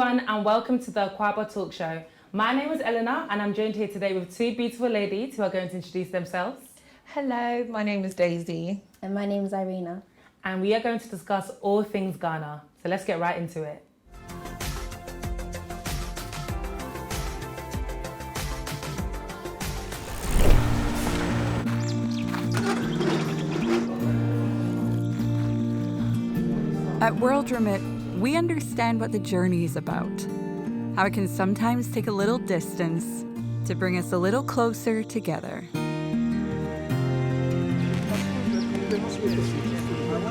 everyone, and welcome to the Akwaaba Talk Show. My name is Eleanor, and I'm joined here today with two beautiful ladies who are going to introduce themselves. Hello, my name is Daisy. And my name is Irina. And we are going to discuss all things Ghana. So let's get right into it. At World Remit, we understand what the journey is about, how it can sometimes take a little distance to bring us a little closer together.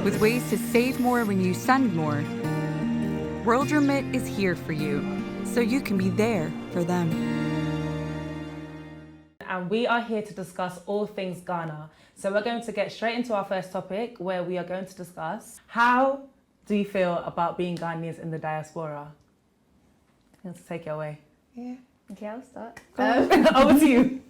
With ways to save more when you send more, World Remit is here for you, so you can be there for them. And we are here to discuss all things Ghana. So we're going to get straight into our first topic, where we are going to discuss how do you feel about being Ghanaians in the diaspora? Let's take it away. Yeah. Okay, I'll start. Over to you.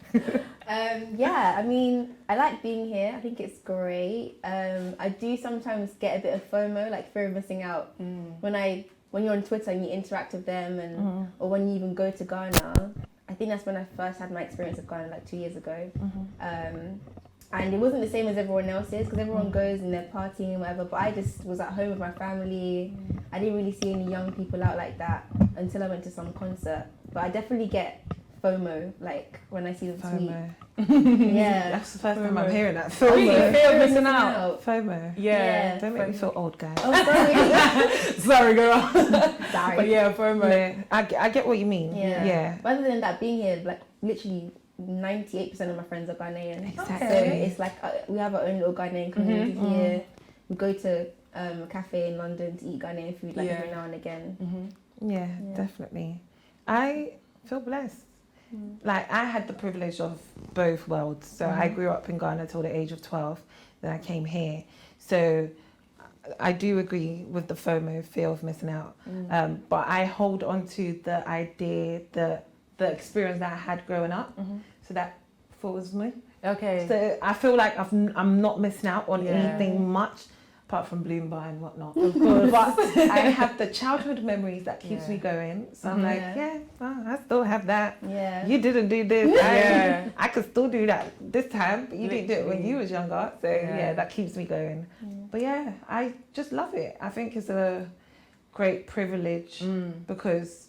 Yeah, I mean, I like being here. I think it's great. I do sometimes get a bit of FOMO, like fear of missing out. When you're on Twitter and you interact with them, and or when you even go to Ghana. I think that's when I first had my experience of Ghana, like 2 years ago. And it wasn't the same as everyone else's, because everyone goes and they're partying and whatever, but I just was at home with my family. I didn't really see any young people out like that until I went to some concert. But I definitely get FOMO, like when I see them tweet. Yeah. That's the first time I'm hearing that. Really? FOMO. Fear of missing out. FOMO. Yeah. Don't make me feel old, guys. Oh, sorry. Sorry, girl. Sorry. But yeah, FOMO. Yeah, I get what you mean. Yeah. But other than that, being here, like literally 98% of my friends are Ghanaian. Exactly. So it's like we have our own little Ghanaian community here. We go to a cafe in London to eat Ghanaian food like every now and again. Yeah, definitely. I feel blessed. Like, I had the privilege of both worlds. So I grew up in Ghana till the age of 12. Then I came here. So I do agree with the FOMO, fear of missing out. But I hold on to the idea that the experience that I had growing up. So that fulfills me. Okay. So I feel like I'm not missing out on anything much, apart from Bloom Bar and whatnot. Of course. But I have the childhood memories that keeps me going. So I'm like, well, I still have that. Yeah. You didn't do this. Yeah. I could still do that this time, but you didn't do it when you was younger. So Yeah. that keeps me going. But yeah, I just love it. I think it's a great privilege because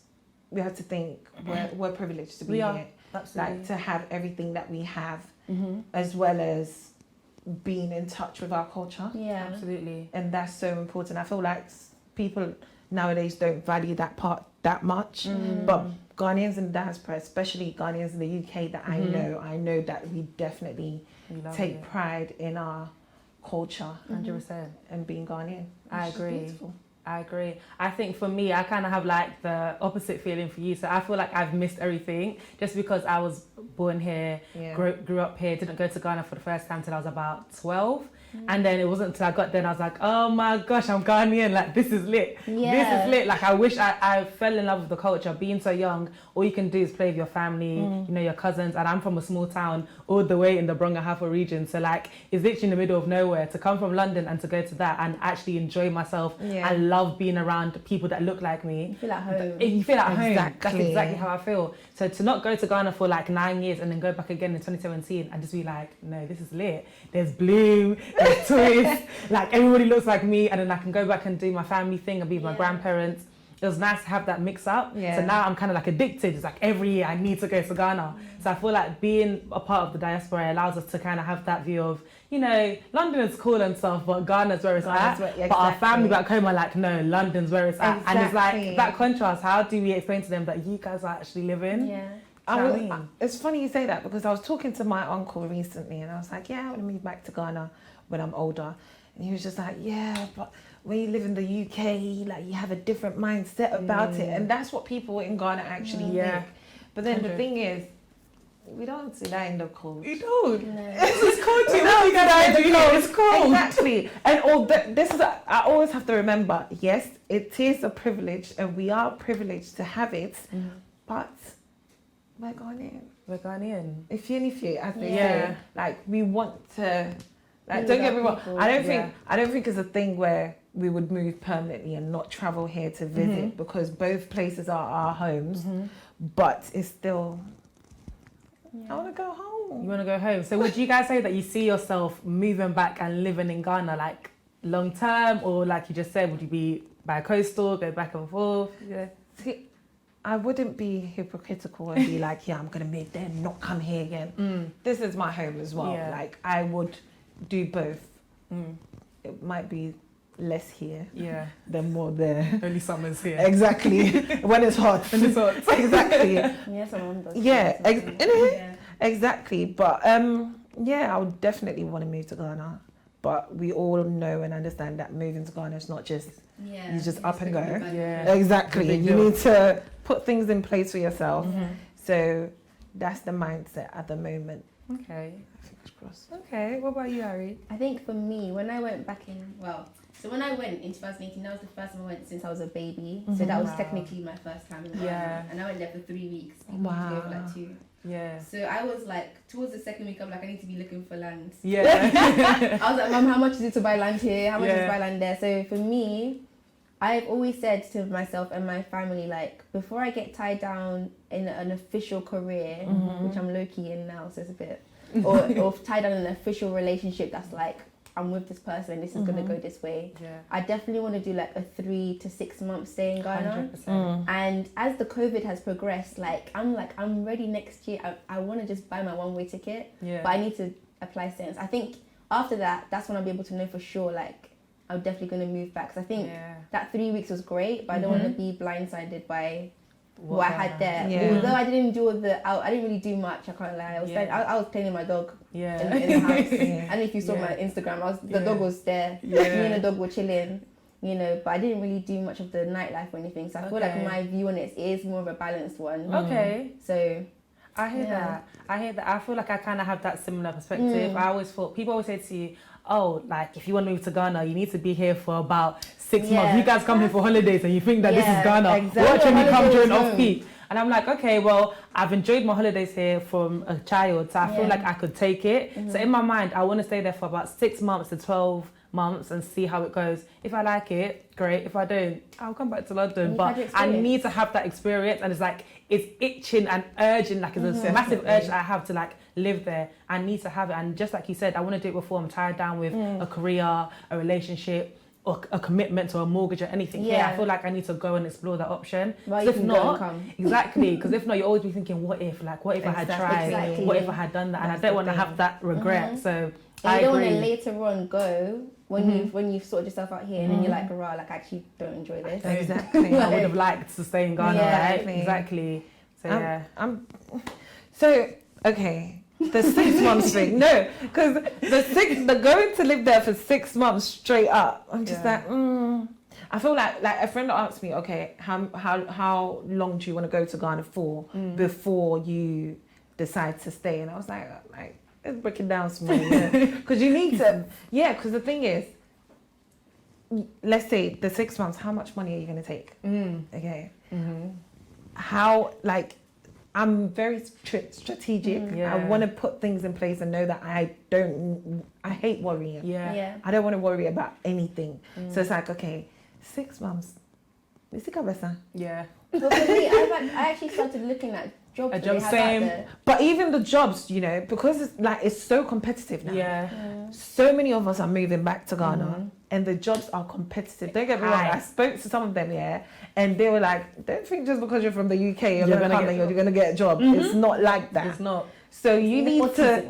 we have to think we're privileged to be here. Absolutely. Like, to have everything that we have, as well as being in touch with our culture. Yeah. Absolutely. And that's so important. I feel like people nowadays don't value that part that much. But Ghanaians in the diaspora, especially Ghanaians in the UK that I know that we definitely take pride in our culture 100%. and being Ghanaian. I It's agree. beautiful. I agree. I think for me, I kind of have like the opposite feeling for you. So I feel like I've missed everything just because I was born here, grew up here, didn't go to Ghana for the first time till I was about 12. And then it wasn't until I got there and I was like, oh my gosh, I'm Ghanaian. Like, this is lit. Yeah. This is lit. Like, I wish I fell in love with the culture. Being so young, all you can do is play with your family, you know, your cousins. And I'm from a small town all the way in the Brongahafo region. So like, it's literally in the middle of nowhere. To come from London and to go to that and actually enjoy myself. Yeah. I love being around people that look like me. You feel at home. You feel at home. That's Exactly. exactly how I feel. So to not go to Ghana for like 9 years and then go back again in 2017 and just be like, no, this is lit. There's Bloom, there's Twist, like everybody looks like me, and then I can go back and do my family thing and be with my grandparents. It was nice to have that mix up. Yeah. So now I'm kind of like addicted. It's like every year I need to go to Ghana. So I feel like being a part of the diaspora allows us to kind of have that view of, you know, London is cool and stuff, but Ghana's where it's at. But our family back home are like, no, London's where it's at. And it's like that contrast. How do we explain to them that you guys are actually living? Yeah. It's funny you say that, because I was talking to my uncle recently and I was like, I want to move back to Ghana when I'm older. And he was just like, yeah, but when you live in the UK, like, you have a different mindset about it. And that's what people in Ghana actually think. But then the thing is, we don't see that in the cold. You don't. No. This is cold too. No, you gotta do it. It's cold. Exactly. And this is, I always have to remember, yes, it is a privilege and we are privileged to have it, but we're Ghanaian. We're Ghanaian. If you, as they Yeah. say, like, we want to, like, Be don't with get me our wrong. people. I don't think it's a thing where we would move permanently and not travel here to visit because both places are our homes, but it's still, I want to go home. You want to go home. So would you guys say that you see yourself moving back and living in Ghana like long term, or like you just said, would you be by coastal, go back and forth? Yeah. See, I wouldn't be hypocritical and be like, yeah, I'm going to move there and not come here again. This is my home as well. Yeah. Like, I would do both. It might be less here than more there. Only summer's here. Exactly. When it's hot. Exactly. Yeah, someone does. Exactly. But yeah, I would definitely want to move to Ghana. But we all know and understand that moving to Ghana is not just you just up and go. Yeah. Exactly. You need to put things in place for yourself. So that's the mindset at the moment. Okay. Fingers crossed. Okay. What about you, Harry? I think for me, when I went back in, so when I went in 2018, that was the first time I went since I was a baby. So that was technically my first time in Ghana. Yeah. And I went there for 3 weeks. Wow. Go for like 2. Yeah. So I was like, towards the second week, I'm like, I need to be looking for land. Yeah. I was like, Mum, how much is it to buy land here? How much is it Yeah. to buy land there? So for me, I've always said to myself and my family, like, before I get tied down in an official career, which I'm low-key in now, so it's a bit, or tied down in an official relationship that's like, I'm with this person and this is going to go this way. Yeah. I definitely want to do like a 3 to 6 month stay in Ghana. 100%. And as the COVID has progressed, I'm ready next year. I want to just buy my one-way ticket, but I need to apply sense. I think after that, that's when I'll be able to know for sure, like, I'm definitely going to move back. Because I think that 3 weeks was great, but I don't want to be blindsided by what I had there. Yeah. Although I didn't do I didn't really do much, I can't lie. I was playing with my dog in the house. And if you saw my Instagram, the dog was there. Me and the dog were chilling, but I didn't really do much of the nightlife or anything. So I feel like my view on it is more of a balanced one. Okay. So I hear that. I feel like I kind of have that similar perspective. I always thought, people always say to you, oh, like, if you want to move to Ghana, you need to be here for about 6 months. You guys come here for holidays and you think that this is Ghana. Exactly. Watch when you come during off-peak. And I'm like, okay, well, I've enjoyed my holidays here from a child, so I feel like I could take it. So in my mind, I want to stay there for about 6 months to 12 months and see how it goes. If I like it, great. If I don't, I'll come back to London. But I need to have that experience, and it's like, it's itching and urging, like it's a massive urge that I have to like live there. I need to have it. And just like you said, I want to do it before I'm tied down with a career, a relationship, or a commitment to a mortgage or anything. I feel like I need to go and explore that option. Well, if not, exactly, because if not, you'll always be thinking, what if I had tried, what if I had done that, and I don't want to have that regret. So I don't agree. want to later on go when you've sorted yourself out here and then you're like, I actually don't enjoy this. Exactly. I would have liked to stay in Ghana, right? Exactly. So okay. The 6 months thing, no, because the going to live there for 6 months straight up, I'm just like, I feel like a friend asked me, okay, how long do you want to go to Ghana for before you decide to stay? And I was like let's break it down small, because you need to, because the thing is, let's say the 6 months, how much money are you going to take? Okay, how, like, I'm very strategic. I want to put things in place and know that I hate worrying. I don't want to worry about anything. So it's like, okay, 6 months. Yeah. But for me, I actually started looking at jobs. A job, same. But even the jobs, because it's so competitive now. So many of us are moving back to Ghana, and the jobs are competitive. Don't get me wrong. I spoke to some of them, and they were like, "Don't think just because you're from the UK you're gonna come and you're gonna get a job. It's not like that. It's not. So you need to.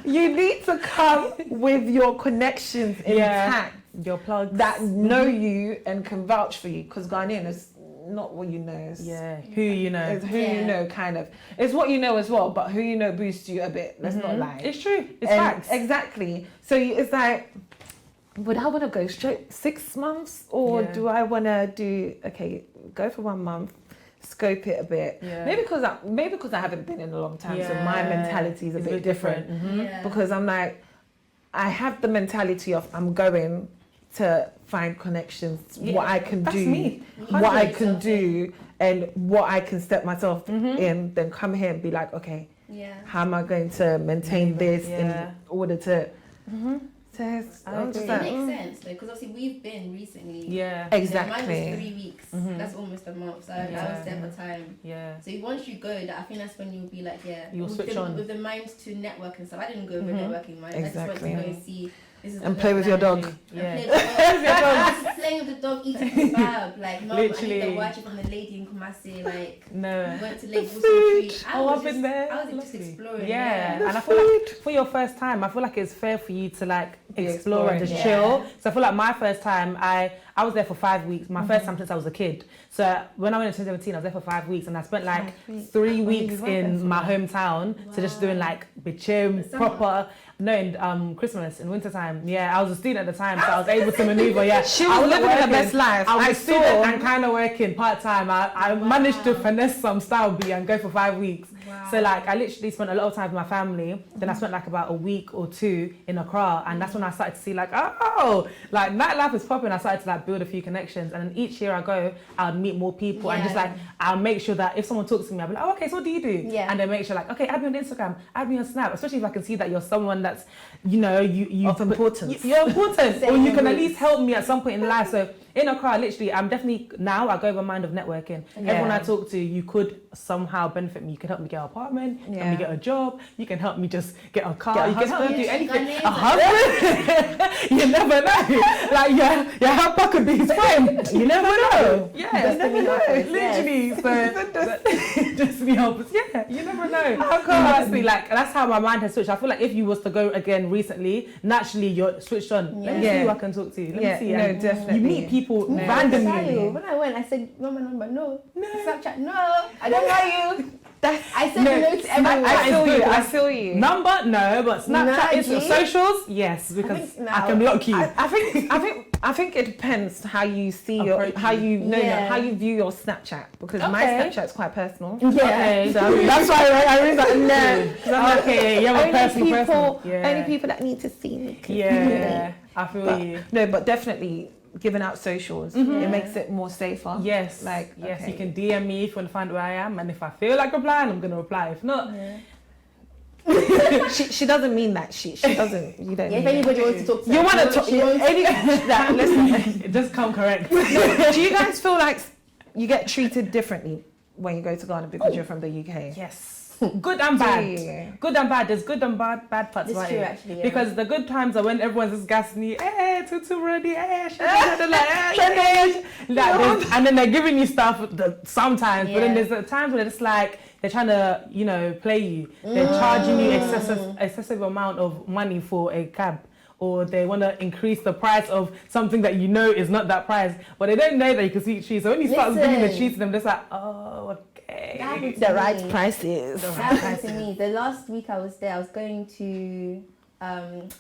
You need to come with your connections intact. Your plugs that know you and can vouch for you, because Ghanaian is not what you know. It's, who you know. It's who you know, kind of. It's what you know as well, but who you know boosts you a bit. Let's not lie. It's true. It's facts. Exactly. So it's like, would I want to go straight 6 months, or do I want to go for 1 month, scope it a bit? Maybe because I haven't been in a long time, so my mentality is a bit different. Because I'm like, I have the mentality of I'm going to find connections, what I can do, what I can do, and what I can step myself in, then come here and be like, okay, how am I going to maintain this in order to So it's, It makes sense though, because obviously we've been recently. Yeah. Exactly. Mine was 3 weeks. That's almost a month. So I was there for time. Yeah. So once you go, I think that's when you'll be like, You'll switch on with the mind to network and stuff. I didn't go with networking mind. Exactly. I just went to go and see. This is And play with your dog. Yeah. Playing with the dog, eating kebab. Like, mum, Literally. I need the watch from the lady in Kumasi. Like, No. went to Lake Street. I've been there. I was just exploring. Yeah. And I feel like for your first time, I feel like it's fair for you to like explore and just chill. So I feel like my first time, I was there for 5 weeks. My first time since I was a kid. So when I went in 2017, I was there for 5 weeks, and I spent like 3 weeks in my hometown. So just doing like bichim, proper. No, in Christmas, in winter time. Yeah, I was a student at the time, so I was able to maneuver. Yeah, She was living her best life. I was a student and kind of working part time. I managed to finesse some style B and go for 5 weeks. Wow. So like I literally spent a lot of time with my family. Then I spent like about a week or two in Accra, and that's when I started to see like, oh, like nightlife is popping. I started to like build a few connections, and then each year I go, I would meet more people and just like I'll make sure that if someone talks to me, I'll be like, oh, okay, so what do you do? Yeah. And then make sure like, okay, add me on Instagram, add me on Snap, especially if I can see that you're someone that's, you know, you of importance. You're important, or you can at least help me at some point in life. So in Accra, literally, I'm definitely now I go with a mind of networking. Yeah. Everyone I talk to, you could somehow benefit me. You can help me get an apartment, help me get a job. You can help me just get a car. You can help me do anything. A husband, you never know. Like your helper could be his friend. You never know. Yeah, you never know. Literally, so just be helpers. Yeah, you never know. Honestly, like that's how my mind has switched. I feel like if you was to go again recently, naturally you're switched on. Let me see who I can talk to. Let me see. No, definitely. You meet people randomly. When I went, I said, "You want my number? No. Snapchat? No. I don't know you." I said no to everyone. I feel you. Number? No, but Snapchat, No, socials? Yes, because I can block you. I think it depends how you see how you view your Snapchat, because my Snapchat's quite personal. Yeah. Okay. So that's why I really like no. Okay, yeah, Only personal people, person. only people that need to see me. Yeah, I feel you. No, but definitely giving out socials, it makes it more safer. Yes, like yes, you can DM me if you want to find where I am, and if I feel like replying, I'm gonna reply. If not, she doesn't mean that. She doesn't. You don't. Yeah, if anybody wants to talk to you want to talk. Listen, just come correct. do you guys feel like you get treated differently when you go to Ghana because you're from the UK? Yes. Good and bad. Good and bad. There's good and bad parts about it. Actually, because the good times are when everyone's just gassing you, hey, tutu ready, hey, and then they're giving you stuff sometimes, but then there's times where it's like they're trying to, you know, play you. They're charging you excessive amount of money for a cab. Or they want to increase the price of something that you know is not that price, but they don't know that you can speak trees. So when you start giving the trees to them, they're just like, oh, okay. The right prices. That happened to me. The last week I was there, I was going to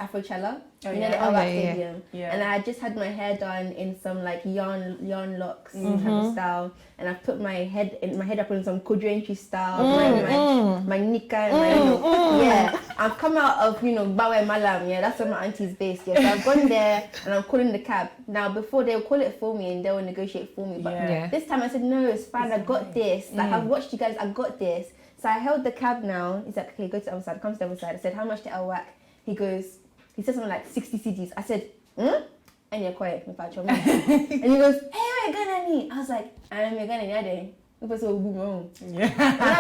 Afrochella, the Elba Stadium, and I had just had my hair done in some like yarn locks type of style, and I've put my head up in some Kodrenchi style, my nika, and I've come out of Bawe Malam, that's where my auntie's based, so I've gone there and I'm calling the cab. Now before they'll call it for me and they'll negotiate for me, but this time I said no, it's fine, I got this. Like I've watched you guys, I got this. So I held the cab now. He's like, okay, go to the other side. Come to the other side. I said, how much did I whack? He said something like 60 CDs. I said, And you're quiet, and he goes, hey, wait, Ghanani. I was like, I'm a Ghanani. When I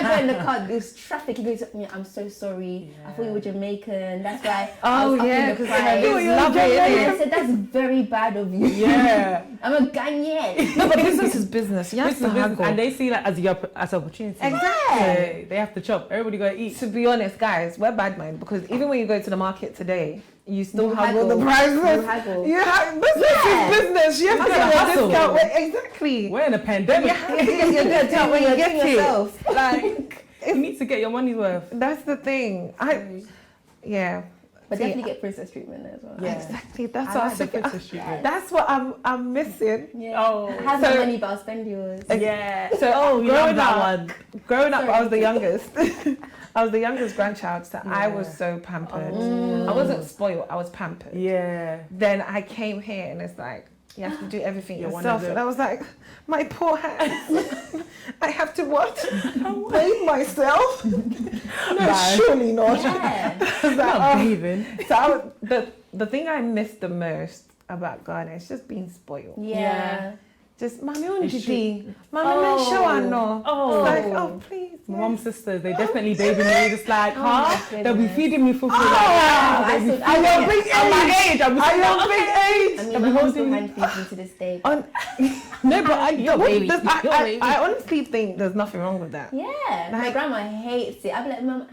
got in the car, there's traffic. He goes, I'm so sorry. I thought you were Jamaican. That's why I was up in the price. I said, that's very bad of you. Yeah. I'm a Ghanaian. No, but business is business. You have to haggle. And they see that as opportunity. Exactly. So they have to chop. Everybody got to eat. To be honest, guys, we're bad mind, because even when you go to the market today, you still haggle the prices. Business is business. You have to get a discount. Exactly. We're in a pandemic. You have to get your discount when you get it. Like, you need to get your money's worth. That's the thing. But definitely get princess treatment as well. Yeah. Exactly. That's what I'm thinking. That's what I'm missing. Yeah. Oh. Have my money, but I'll spend yours. Yeah. So growing up, I was the youngest. I was the youngest grandchild, so I was so pampered. I wasn't spoiled, I was pampered. Yeah. Then I came here and it's like, You have to do everything You're yourself. one of And I was like, my poor hands. I have to what? Bathe myself? No, surely not. Yeah. I was like, Not bathing. so the thing I miss the most about Ghana is just being spoiled. Yeah. Just, Mami, It's Mami, show I know. Oh. Like, oh, please. My yes. mum's sisters, they definitely baby me, just like, my they'll be goodness. feeding me for free. I Like, still- At your big at my age. age, I'm At your big age. I mean, They'll my be mom holding still me. hand feeds me to this day. No, but Your baby. Your baby. I honestly think there's nothing wrong with that. Yeah. My Like- grandma hates it. I'll be like, Mum,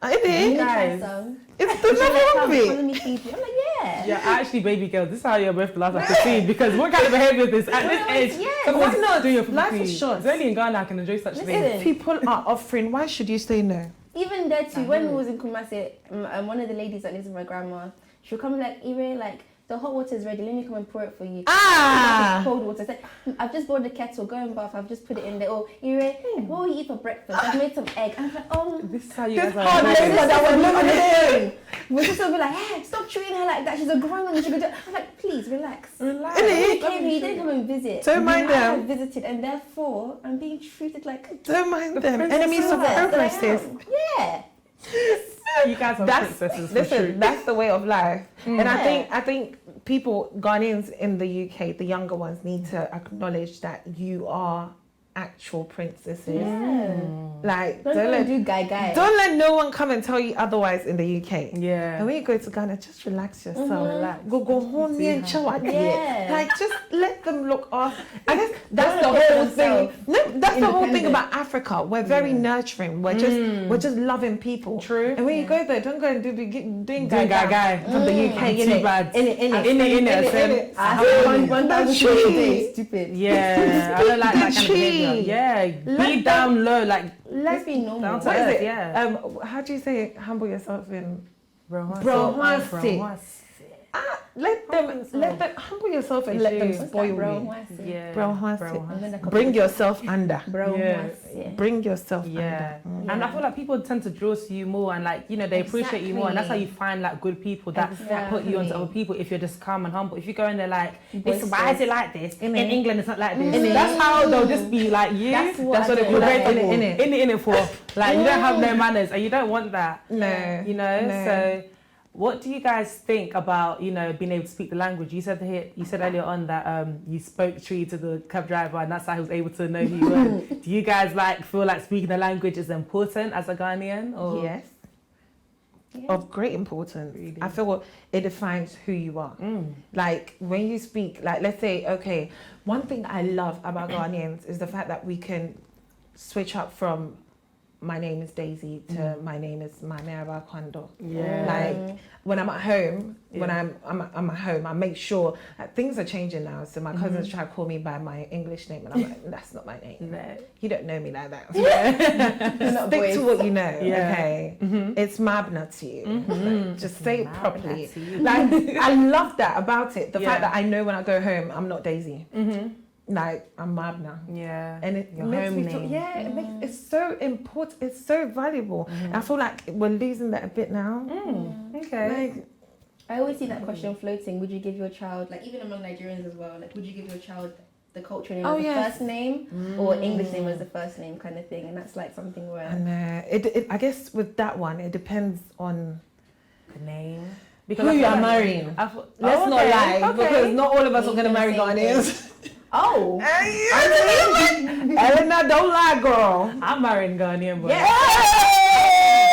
It you is. try Guys. some. There's She's nothing like, wrong "Come, with let it. me feed you. I'm like, yeah. Yeah, actually, baby girl, this is how you're both the last I could see, because what kind of behavior is this? At this No, age, yes. someone's Why not? doing your Life food. is short. It's only in Ghana I can enjoy such Listen. things. People are offering. Why should you say no? Even there too, when we was in Kumasi, one of the ladies that lives with my grandma, she'll come like, Ire, like, the hot water is ready, let me come and pour it for you. Ah! Cold water. I said, I've just bought the kettle, go and bath, I've just put it in there. Oh, Ire, what will you eat for breakfast? I've made some egg. I'm like, oh, This is how you This guys hard are. labor that was living in. my sister will be like, hey, stop treating her like that. She's a grown woman. She could do. I'm like, please relax. Relax. He came here, he didn't come and visit. Don't mind I have them. visited, and therefore I'm being treated like Don't mind them. princess Enemies of that I progresses. am. Yeah. You guys are That's princesses for listen. sure. That's the way of life. And Yeah. I think people Ghanaians in the UK, the younger ones, need to acknowledge that you are actual princesses. Yeah. Like Don't go and do guy. don't let no one come and tell you otherwise in the UK. Yeah. And when you go to Ghana, just relax yourself. Relax. Go home and chill at Yeah. Like just let them look off. I guess that's Don't the look at whole thing. themselves. No, that's the whole thing Independent. about Africa. We're very nurturing. We're just loving people. True. And when you go there, don't go and doing Doing guy. from the UK. Too innit? bad. In it. In it. I have 1,000 That's people a cheap. day. Stupid. Yeah, I don't like that kind of behavior. Cheap. Yeah, Let be down low, like Let's be normal. Down to What earth, is it? yeah. How do you say humble yourself in? Brohasi. Let them humble yourself and You let them should. spoil you. Yeah. Brohasi. Bring yourself under. Yeah. Bring yourself Yeah. under. And I feel like people tend to draw to you more and like, you know, they appreciate you more. And that's how you find like good people that put you onto Exactly. other people if you're just calm and humble. If you go in there like, Boisterous. why is it like this? In Innit? England it's not like this. Innit? That's how they'll just be like you. That's what That's what I they don't call like. it. In it for. Like you don't have no manners and you don't want that. No. You know? No. So what do you guys think about, you know, being able to speak the language? You said earlier on that you spoke tree to the cab driver and that's how he was able to know who you were. Do you guys like feel like speaking the language is important as a Ghanaian? Or? Yes. Yeah. Of great importance. Really? I feel it defines who you are. Like when you speak, like let's say, okay, one thing I love about Ghanaians is the fact that we can switch up from my name is Daisy to my name is Mamera Kwando. Yeah. Like when I'm at home, when I'm at home, I make sure that things are changing now. So my cousins try to call me by my English name, and I'm like, that's not my name. No. You don't know me like that. Not Stick to voice. what you know. Yeah. Okay, it's Mabna to you. Like, just say it properly. to you. Like I love that about it. The Yeah. fact that I know when I go home, I'm not Daisy. Like I'm Mabna. Yeah. And it Your makes home me name. feel, it makes it's so important. It's so valuable. I feel like we're losing that a bit now. Okay. Like, I always see that question floating. Would you give your child, like even among Nigerians as well, like would you give your child the cultural name as the first name or English name as the first name kind of thing? And that's like something where and I guess with that one, it depends on The name. who you are marrying. Let's not lie, because not all of us are going to marry Ghanaians. oh, Elena, don't lie, girl. I'm marrying Ghanaian boy. yeah.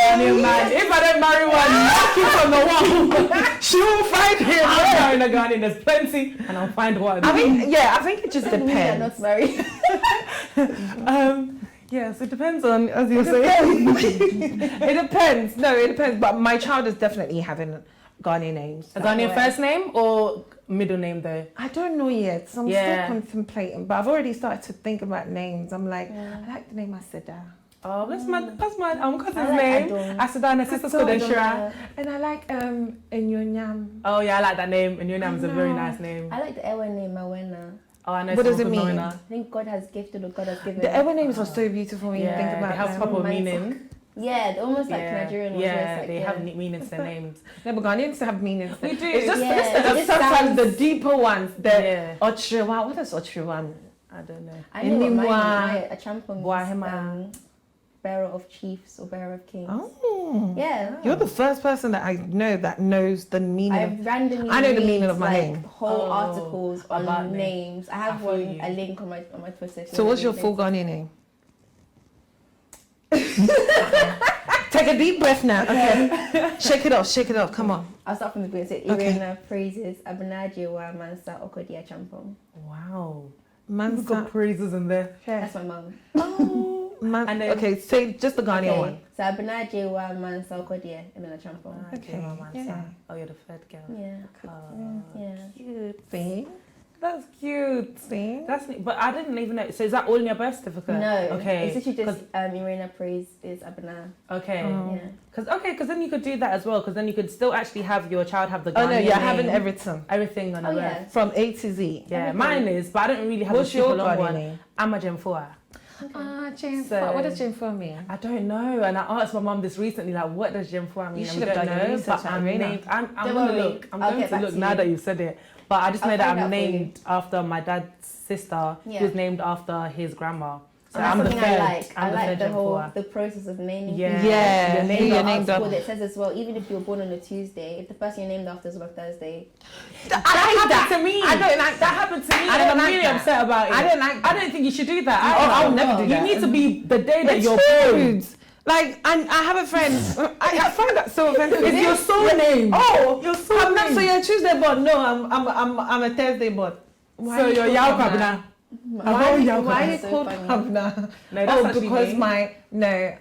Ghanaian man. If I don't marry one, knock it on the wall. She will find him. I'm marrying a Ghanaian. There's plenty, and I'll find one. I mean, I think it just We are depends. not married. Yes, it depends on, as you're saying. It depends. No, it depends. But my child is definitely having Ghanaian names. A Ghanaian first name or middle name though? I don't know yet. So I'm Yeah. still contemplating. But I've already started to think about names. I'm like, I like the name Aseda. Oh, that's my cousin's I like name. Adon. Asada, her sister's called Enshira. And I like Enyonyam. Oh yeah, I like that name. And your name is a very nice name. I like the Ewa name, Mawena. Oh, I know. What does it someone called mean? Moana. I think God has gifted or God has given. The Ewa names are so beautiful when you think Yeah, about it has them. proper Romantic. meaning. Yeah, they're almost like Nigerian ones. Yeah, like, they have meanings to their names. No, but Ghanaians have meanings. We do. It's just, Yeah. it's sometimes the deeper ones. Yeah. Ochiwa. What is Ochiwa? I don't know. I know what Inimwa. mine is. A champon Boahema. means bearer of chiefs or bearer of kings. Oh. Yeah. You're the first person that I know that knows the meaning. I randomly I know the read, meaning of my like, name. whole articles about on names. I have I feel a link on my Twitter. if you So want what's to your read full it. Ghanaian name? Take a deep breath now. Okay. Shake it off. Come on. I'll start from the beginning. So Okay. Irena praises Abunaji wa Mansa Okodia Champon. Wow. Man's You've got praises in there. That's my mum. Oh. And then- okay, say just the Ghanaian one. So Abunaji wa Mansa Okodia Emina Champon. Okay, yeah. Oh, you're the third girl. Yeah. Yeah. Cute. See? That's cute. See? That's neat. But I didn't even know. So is that all in your birth certificate? No. Okay. It's literally just Irena praise is Abuna. Okay. Oh. Yeah. Because then you could do that as well. Because then you could still actually have your child have the Oh no, Ghanaian you're name, having everything on the Oh, birth. yeah. from A to Z. Yeah, Everything. mine is, but I don't really have What's a super your long Ghanaian one. name? Amajemfua. Jane. So- What does Jane for me? I don't know, and I asked my mum this recently, like, what does Jemfua mean? You And should we have don't done your know, research but at I'm Arena. named. I'm Don't gonna worry, look. I'm I'll going get to back look to now you. that you said it. But I just I'll know that find I'm out for you. named after my dad's sister, Yeah. who's named after his grandma. So And I'm the that's third. something I like. I'm I the like third the whole Jemfua. the process of naming. Yeah. people. Yeah, You're who named you're after named Article after. that says as well, even if you were born on a Tuesday, if the person you're named after is on a Thursday, That happened to me. I don't like That happened to me. I don't and I'm like really that. upset about it. I don't like I that. don't think you should do that. I'll never do You that. need to be the day that It's you're born. rude. Like, I have a friend. I find that so offensive. It's your soul name. Oh, Your soul I'm not. name. So you're a Tuesday born? No, I'm a Thursday born. So you're Yao Kabina. Why Yao are you so called funny. Pabna? No, that's Oh, actually because me.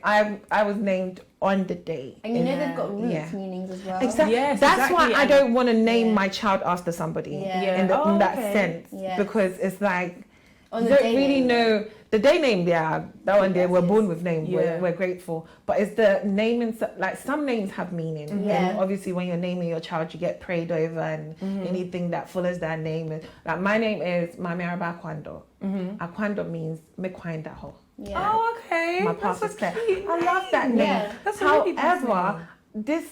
I was named on the day. and you know they've got roots Yeah. meanings as well. Exactly. Yes, That's exactly. why I don't want to name Yeah. my child after somebody Yeah. in Oh, that okay. sense, Yeah. because it's like On you the don't day really name. know the day name. Yeah, that one day Yes, we're yes. born with name. Yeah. We're grateful, but it's the naming. Like some names have meaning, Yeah. and obviously when you're naming your child, you get prayed over, and anything that follows that name. Like my name is Mamiraba Akwando. Akwando means mekwanda ho. Yeah. Oh, okay. My That's path a is clear. cute I love that name. name. Yeah. That's a really However, this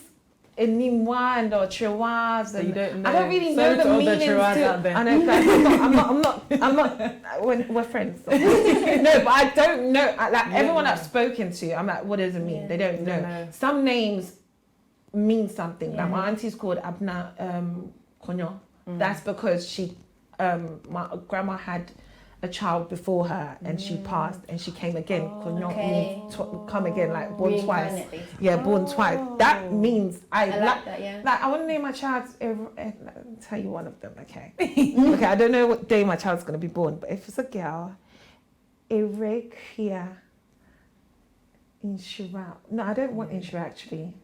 Inimwa and or Chiwas, So you don't know. I don't really Sorry know the to all the meanings Chiwas to. out there. I know, guys, I'm not. We're friends. No, but I don't know. Like You everyone don't I've spoken to, I'm like, what does it mean? Yeah. They don't You know. don't know. Some names mean something. Yeah. Like my auntie's called Abna Konyo. That's because my grandma had a child before her and she passed and she came again. Konyo Okay. means come again, like born twice. Reincarnate, basically. Yeah, born twice. That means I like that, yeah. like I want to name my child. I'll tell you one of them, okay? Okay, I don't know what day my child's gonna be born, but if it's a girl, Erekia Inshira. No, I don't want Inshira actually.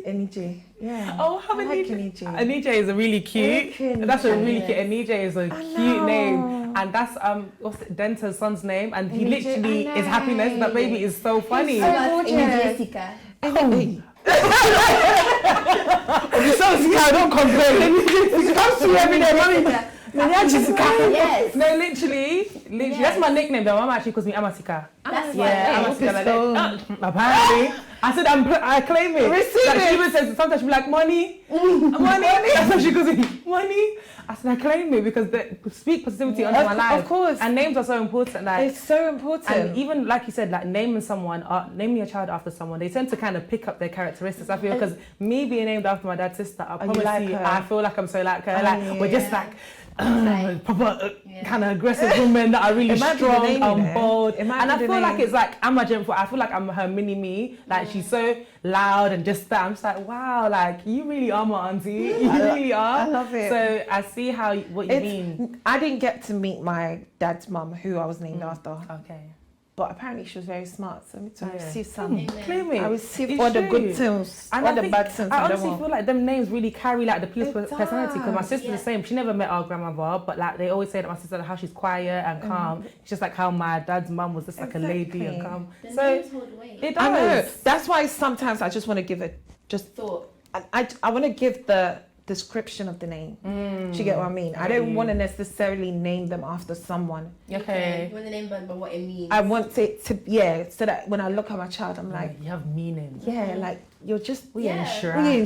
Enije. Yeah. Oh, how I many? like Enije. Anija is a really cute. Enije. That's a really cute. Anija is a I cute name, know. and that's what's it, Denta's son's name, and he Enije, literally I is happiness. That baby is so funny. so That's gorgeous. Jessica. Enije. I don't complain. It comes to you every day, mommy. Yes. No, literally, Yes. that's my nickname. Though, mama actually calls me Amasika. That's Yeah, why. Amasika. Apparently, I said I claim it. Receive Like, it. she even says sometimes she be like money. That's how she goes in money. I said I claim it because they speak positivity onto my life. Of course. And names are so important. Like, It's so important. and even like you said, like naming your child after someone, they tend to kind of pick up their characteristics. I feel because me being named after my dad's sister, I promise like you, her? I feel like I'm so like her. Oh, Like we're just yeah. like Like, proper yeah. kind of aggressive women that are really Imagine the strong name, and you know. bold. Imagine And I the feel like name. it's like I'm a gem. I feel like I'm her mini me. Like she's so loud and just that. I'm just like, wow, like you really are my auntie. You really are. I love it. So I see what you mean. I didn't get to meet my dad's mum, who I was named after, Okay. but apparently she was very smart. So I need to Oh, yeah. receive some. Claim it. I received It's all the true. good things, And all I the think- bad things. I I don't honestly want. feel like them names really carry like the people's It personality. Because my does, sister's the same. She never met our grandmother, but like they always say that my sister how she's quiet and calm. It's just like how my dad's mum was just like a lady and Exactly. calm. The So names hold weight. it does. I know. That's why sometimes I just want to give it just. Thought. I want to give the description of the name. Do you get what I mean? I don't want to necessarily name them after someone. Okay. You want to name them by what it means. I want it to, so that when I look at my child, I'm like, you have meaning. yeah, like you're just, Oh yeah, like, I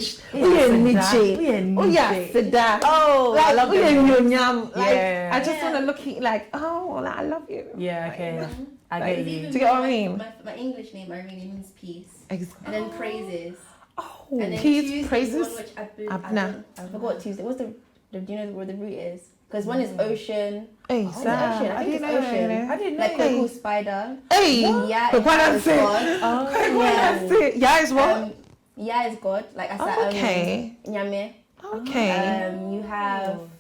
love them. like, I just want to look at like, oh, like, I love you. Yeah, okay. I Like, get you. Do you get what I mean? My English name, Irene, means peace. Exactly. And then praises. Oh, And then peace, Tuesday is praises. one which Abna. I forgot what Tuesday. What's the do you know where the root is? Because one is ocean. Hey, Is it ocean? I think it's ocean. I didn't know. Like Coco Spider. Hey, Yeah, but what I'm saying. God. Yeah, is what? Yeah, is God. Like I said, Okay. Nyame. Okay. You have. I'm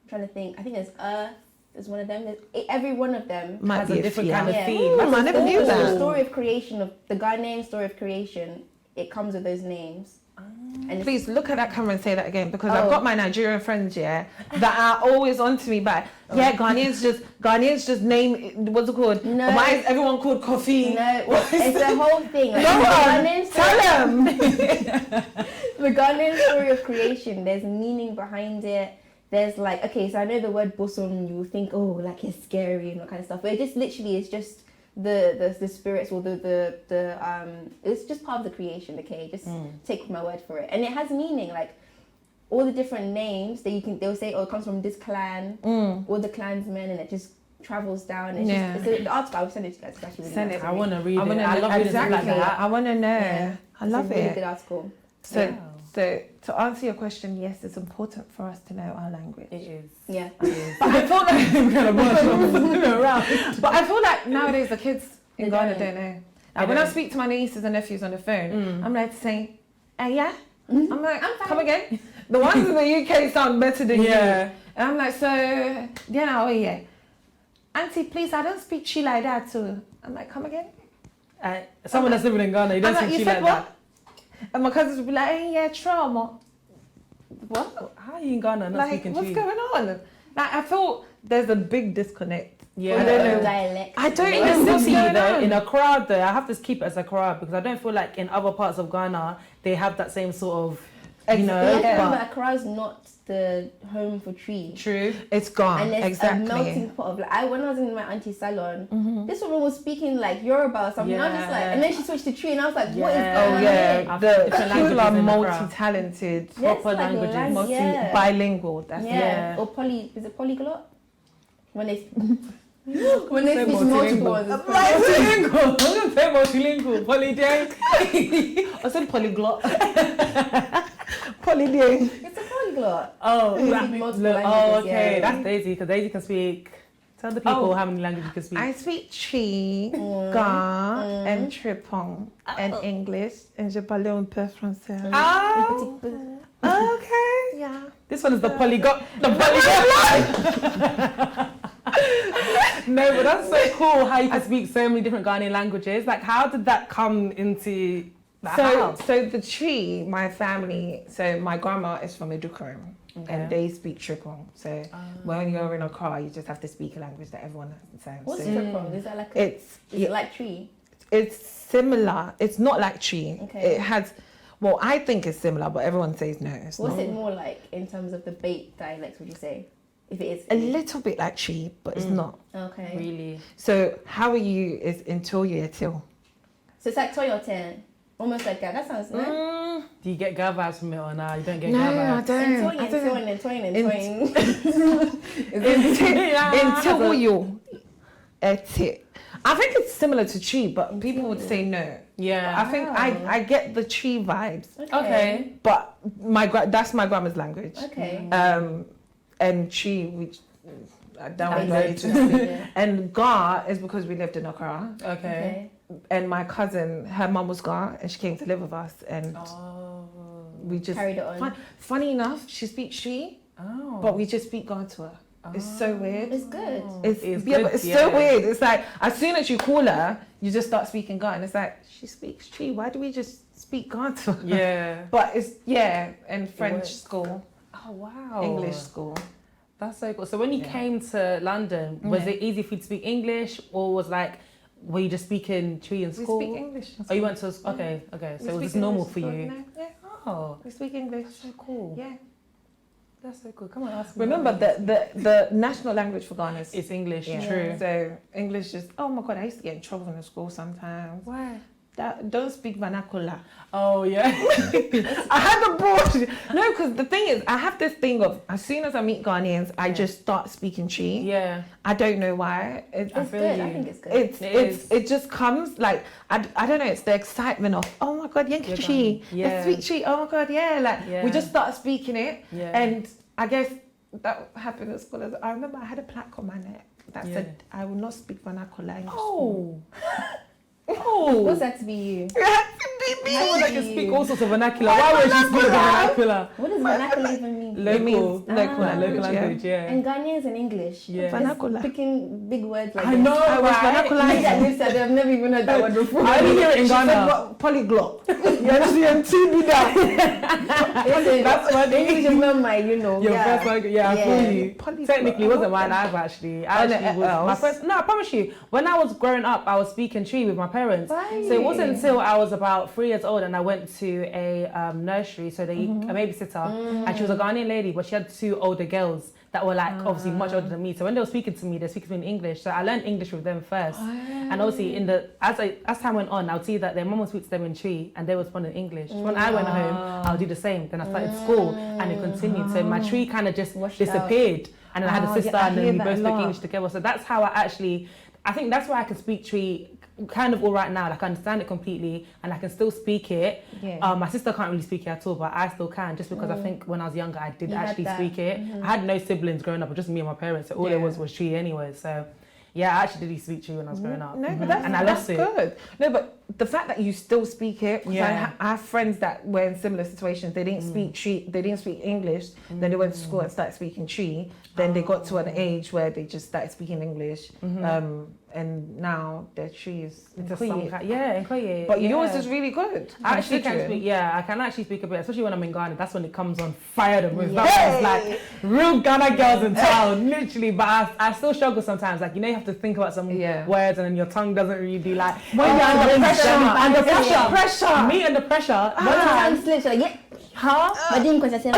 trying to think. I think there's Earth. Is one of them. Every one of them Might has be a different fear. kind of Yeah. theme. Ooh, I never knew The that. story of creation of the Ghanaian story of creation. It comes with those names. And it's- Please look at that camera and say that again, because I've Oh. got my Nigerian friends, that are always on to me, but Ghanaians just name, what's it called? No. Why is everyone called coffee? No, it's the whole thing. Like, Go the on, Ghanaian tell them. The Ghanaian story of creation, there's meaning behind it. There's like, okay, so I know the word bosom, you think, oh, like it's scary and that kind of stuff. But it just literally is just the spirits or the it's just part of the creation, okay? Just take my word for it. And it has meaning, like all the different names that they'll say, oh, it comes from this clan, all the clansmen, and it just travels down. It's just, it's the article, I'll send it to you guys. It's actually really Send nice. it. I want to read it. I I love reading stuff exactly. like that. I want to know. Yeah. I love It's a really it. good article. So to answer your question, yes, it's important for us to know our language. It is. Yeah. It is. But I feel like around. But I feel like nowadays the kids in They Ghana don't. don't know. Like when I speak to my nieces and nephews on the phone, I'm like saying, yeah. I'm like, I'm fine. come again. The ones in the UK sound better than you. Yeah. And I'm like, so, yeah, oh yeah. Auntie, please, I don't speak Chi like that too. I'm like, come again? Someone that's living in Ghana, you don't I'm like, speak you Chi said like what? And my cousins would be like, hey, yeah, trauma. What? that. How are you in Ghana not Like, speaking what's Chi? going on? Like, I feel there's a big disconnect. Yeah. I don't know. Dialect. I don't In know the what's city going though, on. in Accra though, I have to keep it as Accra because I don't feel like in other parts of Ghana they have that same sort of, you know. Yeah, Yeah. but Accra is not the home for tree. True. It's gone. And there's Exactly. a melting pot of like when I was in my auntie's salon, this woman was speaking like Yoruba or something. I was just like, and then she switched to tree, and I was like, what is Yeah. going Oh on yeah, here? I've the different people are languages in Accra. multi-talented, Yeah, it's proper like languages. language, yeah. bilingual. That's Yeah. Yeah. Or is it polyglot? When they when they Say speak multiple multilingual. ones. it's polyglot. Multilingual. I'm gonna say multilingual. Polyday. I said polyglot. Polyday. It's a polyglot. Oh, They that- speak multiple look, languages, okay. yeah. That's Daisy because Daisy can speak. Tell the people Oh. how many languages you can speak. I speak Chi, Ga, and Tripong, and English, and je parle un peu français. Oh, okay. Yeah. This one is the polyglot. The polyglot. No, but that's so cool how you can speak so many different Ghanaian languages. Like, how did that come into the house? So the tree, my family, so my grandma is from Idukram, and they speak Tripong. So when you're in a car, you just have to speak a language that everyone understands. What's So tripong? Is that like it's is it like tree? it's similar. It's not like tree. Okay. It has, well, I think it's similar, but everyone says no. It's What's not. it more like in terms of the bait dialects? Would you say, if it is A little bit like tree, but it's not. okay? Really? So how are you? Is until you till. So it's like Toyoten, almost like that. That sounds nice. Do you get girl vibes from it or no? You don't get No, girl I vibes. don't. And toying and toying and In- toying and toying. Until you. I think it's similar to tree, but people would say no. Yeah. I think I get the tree vibes, Okay. but that's my grandma's language. Okay. And tree, which I don't That know. makes sense, yeah. And Ga is because we lived in Accra. Okay. And my cousin, her mum was Ga, and she came to live with us, and Oh. we just Carried it on. Funny enough, she speaks tree, Oh. but we just speak Ga to her. It's so weird. It's good. It's It's yeah, good, but it's yeah. so weird. It's like as soon as you call her, you just start speaking Ga, and it's like she speaks tree. Why do we just speak Ga to her? Yeah. But it's and French works. school, Oh wow. English school. That's so cool. So when you came to London, was it easy for you to speak English, or were you just speaking tree in We school? speak English. Oh, you went to okay. So it was just normal for you. Yeah. Oh, We speak English. that's so cool. Yeah. That's so cool. Come on, ask me. Remember the national language for Ghana is It's English. yeah. True. So English is, oh my God, I used to get in trouble in school sometimes. Why? Don't speak vernacular. Oh yeah. I had a board. No, because the thing is, I have this thing of, as soon as I meet Ghanaians, I just start speaking Chi. Yeah. I don't know why. It's feel good. you. I think it's good. It just comes like, I don't know, it's the excitement of, oh my God, Yankee Chi. Yeah. Sweet Chi. Oh my God, yeah. Like, we just start speaking it. Yeah. And I guess that happened at school. I remember I had a plaque on my neck that said, I will not speak vernacular in school. Oh. What's that to be you? I would like to speak all sorts of vernacular. Why would you speak vernacular? What does vernacular even mean? Local language, language, yeah. And Ghanaians in English. Yeah. Vernacular. Speaking big words like I know, I was right? vernacular. I've never even heard that word before. I didn't hear it in She said, Ghana. what? Polyglot. You understand? TB that. That's funny. English is not my, Your first language, I feel you. Polyglot. Technically, it wasn't mine either, actually. My first, no, I promise you. When I was growing up, I was speaking Chi with my parents. Right. So it wasn't until I was about 3 years old and I went to a nursery, so a babysitter, and she was a Ghanaian lady, but she had 2 older girls that were like obviously much older than me. So when they were speaking to me, they were speaking to me in English. So I learned English with them first. And obviously as time went on, I would see that their mum would speak to them in Chi and they would respond in English. So when I went home, I would do the same. Then I started school and it continued. So my Chi kind of just disappeared. And then I had a sister and then we both spoke English together. So that's how I think that's why I can speak Chi kind of all right now. Like I understand it completely and I can still speak it. Yeah. My sister can't really speak it at all, but I still can, just because I think when I was younger I did actually speak it. I had no siblings growing up, but just me and my parents, so all it was Chi anyway. So yeah, I actually did speak Chi when I was growing up. No, but that's good. No, but the fact that you still speak it, because I have friends that were in similar situations. They didn't speak Chi, they didn't speak English. Then they went to school and started speaking Chi. Then they got to an age where they just started speaking English. And now their Chi is Nkoye. But yours is really good. I actually can speak. Yeah, I can actually speak a bit, especially when I'm in Ghana. That's when it comes on fire the most. That's like real Ghana girls in town, literally. But I still struggle sometimes. Like, you have to think about some words, and then your tongue doesn't really like. When you're under pressure, me under pressure. One time slips like Huh? I didn't question.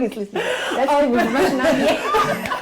Please listen.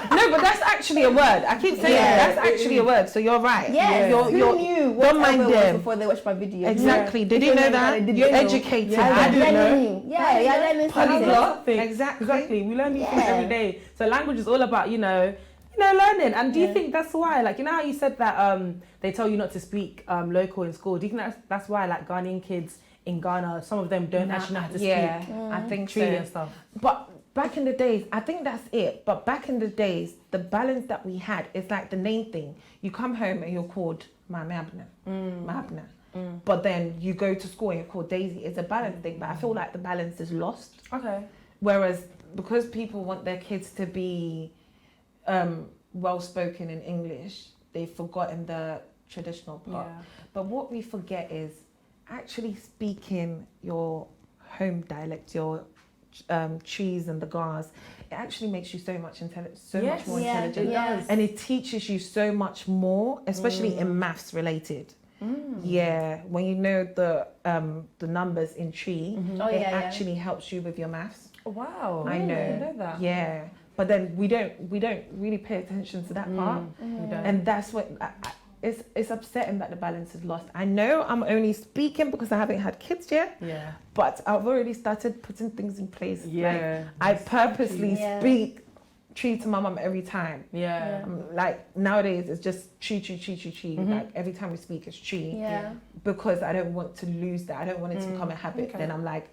No, but that's actually a word. I keep saying that's actually a word. So you're right. Yeah. Who knew what don't mind them before they watched my video? Exactly. Did you know that? You're educated. I didn't know. Yeah, learning Polyglot. Exactly. We learn these things every day. So language is all about learning. And do you think that's why, like, how you said that they tell you not to speak local in school? Do you think that's why, like, Ghanaian kids in Ghana, some of them don't actually know how to speak? I think so. And stuff. But back in the days, I think that's it. But back in the days, the balance that we had is like the main thing. You come home and you're called Mabna. But then you go to school and you're called Daisy. It's a balance thing, but I feel like the balance is lost. Okay. Whereas because people want their kids to be well-spoken in English, they've forgotten the traditional part. But what we forget is actually speaking your home dialect, your cheese and the gars. It actually makes you so much more intelligent. It does. And it teaches you so much more, especially in maths related. Yeah, when you know the numbers in Chi, it actually helps you with your maths. Wow, I know. I didn't know that. Yeah, but then we don't really pay attention to that part, and that's what it's upsetting that the balance is lost. I know I'm only speaking because I haven't had kids yet. Yeah, but I've already started putting things in place. Yeah, like, I purposely speak Chi to my mum every time. Yeah. Like nowadays it's just Chi. Like every time we speak it's Chi. Yeah. Because I don't want to lose that. I don't want it to become a habit. Then I'm like,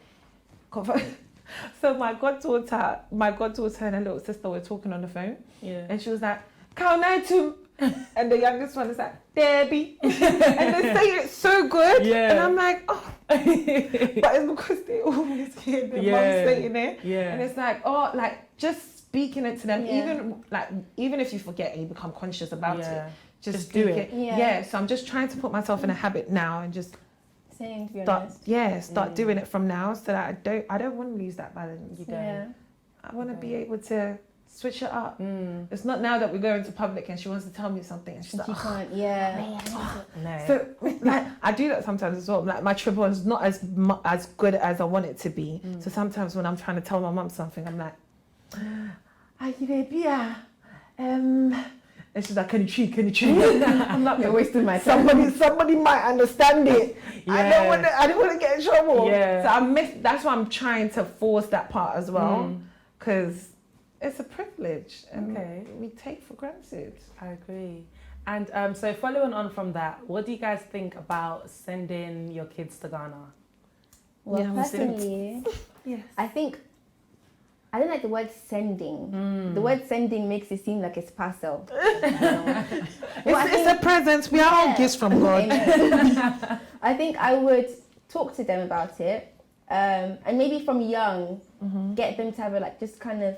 so my goddaughter and her little sister were talking on the phone. Yeah. And she was like, Kaunaitum. And the youngest one is like, Debbie. And they say it so good. Yeah. And I'm like, oh. But it's because they always hear their mum saying it. Yeah. And it's like, oh, like just speaking it to them, even if you forget and you become conscious about it, just do it. Yeah. So I'm just trying to put myself in a habit now and just start doing it from now, so that I don't want to lose that balance. I want to be able to switch it up. It's not now that we go into public and she wants to tell me something and she's like, She can't, yeah. No. So like, I do that sometimes as well. Like my tripod is not as good as I want it to be. So sometimes when I'm trying to tell my mum something, I'm like, and she's like, can you cheat? I'm like, You're wasting my time. Somebody might understand it. I don't want to get in trouble. Yeah. So that's why I'm trying to force that part as well, because it's a privilege and we take for granted. I agree. And so following on from that, what do you guys think about sending your kids to Ghana? Well, personally, Yes. I don't like the word sending. The word sending makes it seem like it's parcel. It's a present. We are all gifts from God. Amen. I think I would talk to them about it, and maybe from young, get them to have just kind of